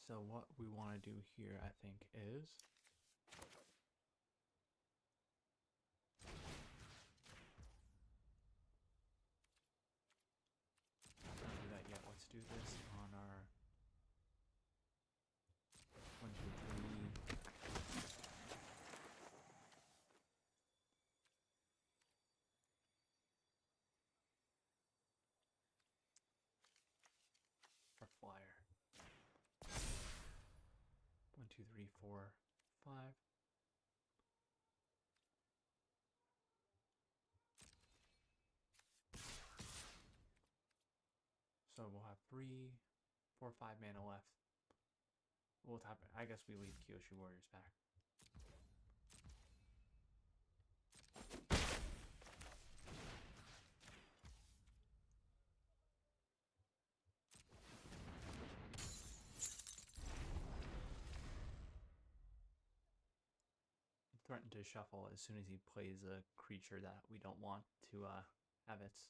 So what we want to do here, I think, is... Don't do that yet. Let's do this on our 1, 2, 3. For flyer. 1, 2, 3, 4, 5. So we'll have 3, 4, 5 mana left. We'll tap it. I guess we leave Kyoshi Warriors back. Threaten to shuffle as soon as he plays a creature that we don't want to have its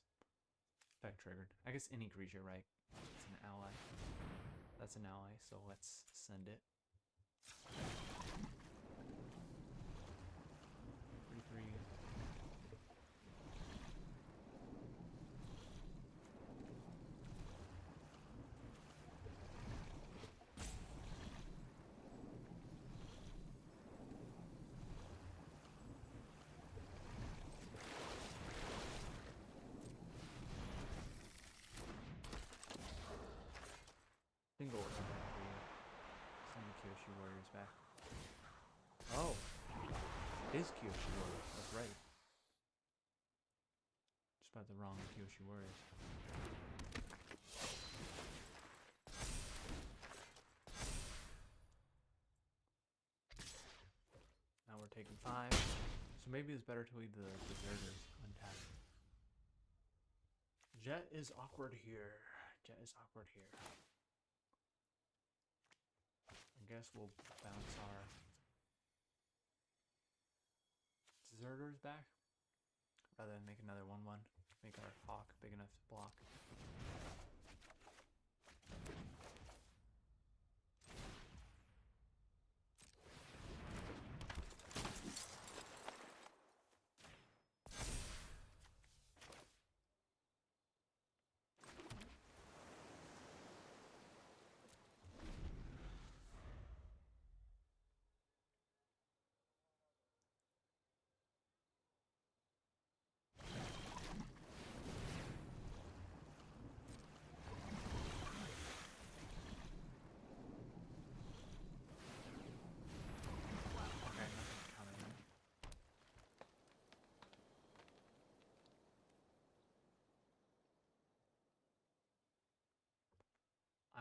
effect triggered. I guess any creature, right? It's an ally. That's an ally, so let's send it. 3/3. Single order back for you. Send the Kyoshi Warriors back. Oh! It is Kyoshi Warriors, that's right. Just about the wrong Kyoshi Warriors. Now we're taking 5. So maybe it's better to leave the Deserters untapped. Jet is awkward here. Jet is awkward here. I guess we'll bounce our Deserters back rather than make another 1/1. Make our Hawk big enough to block.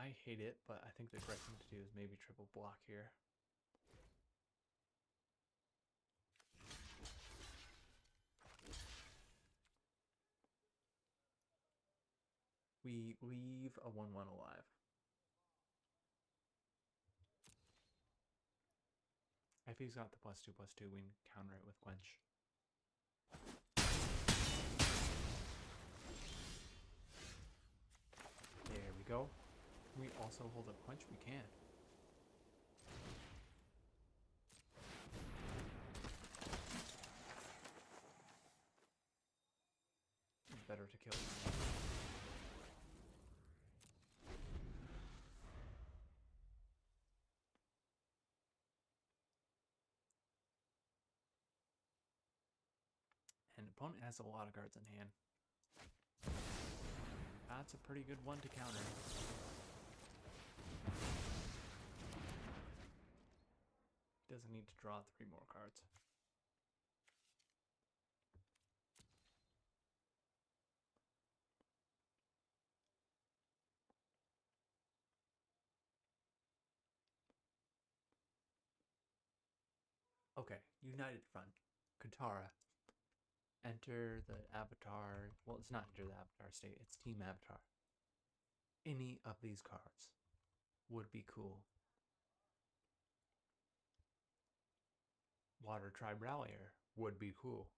I hate it, but I think the correct thing to do is maybe triple block here. We leave a 1/1 alive. If he's got the +2/+2, we can counter it with Quench. There we go. Can we also hold a Quench? We can. It's better to kill. And opponent has a lot of cards in hand. That's a pretty good one to counter. Doesn't need to draw 3 more cards. Okay, United Front. Katara. Enter the avatar. Well, it's not enter the avatar state, it's team avatar. Any of these cards would be cool. Water Tribe Rallier would be cool.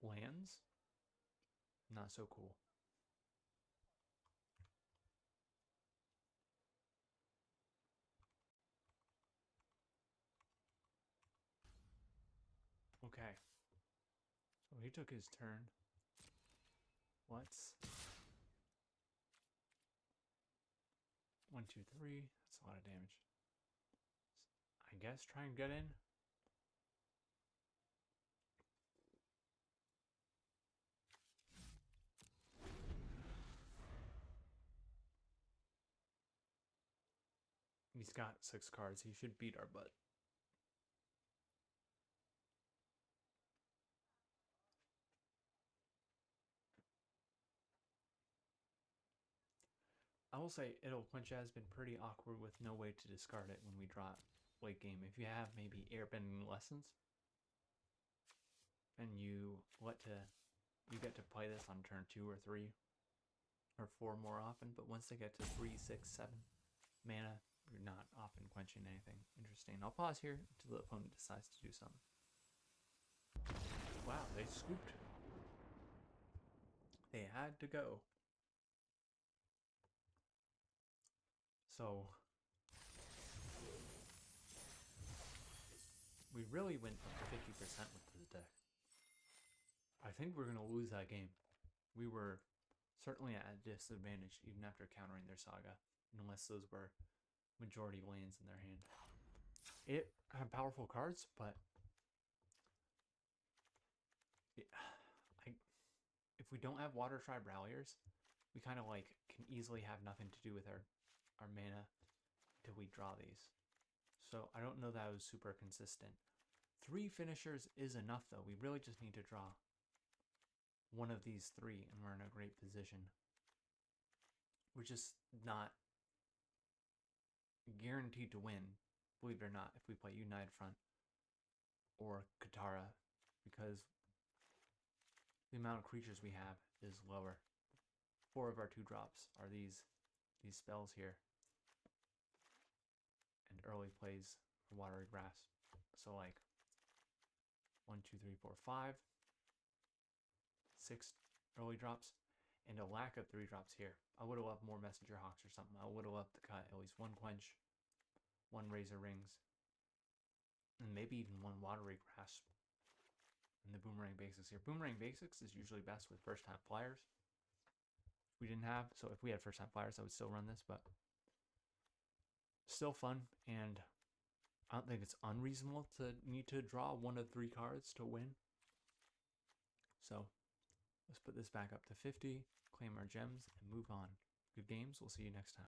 Lands? Not so cool. Okay. So he took his turn. Let's 1, 2, 3. That's a lot of damage. I guess try and get in. He's got 6 cards. He should beat our butt. I will say It'll Quench has been pretty awkward with no way to discard it when we draw it late game. If you have maybe airbending lessons and you get to play this on turn 2 or 3 or 4 more often, but once they get to 3, 6, 7 mana, you're not often quenching anything interesting. I'll pause here until the opponent decides to do something. Wow, they scooped. They had to go. So we really went up to 50% with this deck. I think we're going to lose that game. We were certainly at a disadvantage even after countering their Saga, unless those were majority lands in their hand. It had powerful cards, but if we don't have Water Tribe Ralliers, we kind of like can easily have nothing to do with our mana until we draw these. So I don't know that I was super consistent. 3 finishers is enough though. We really just need to draw one of these 3 and we're in a great position. We're just not guaranteed to win, believe it or not, if we play United Front or Katara, because the amount of creatures we have is lower. 4 of our 2 drops are these spells here, and early plays for Watery Grass. So like 1, 2, 3, 4, 5, 6 early drops, and a lack of 3 drops here. I would have loved more Messenger Hawks or something. I would have loved to cut at least 1 Quench, 1 Razor Rings, and maybe even 1 Watery Grass in the Boomerang Basics here. Boomerang Basics is usually best with first-time flyers. We didn't have, so if we had first-time flyers, I would still run this, but still fun, and I don't think it's unreasonable to need to draw 1 of 3 cards to win. So let's put this back up to 50, claim our gems, and move on. Good games. We'll see you next time.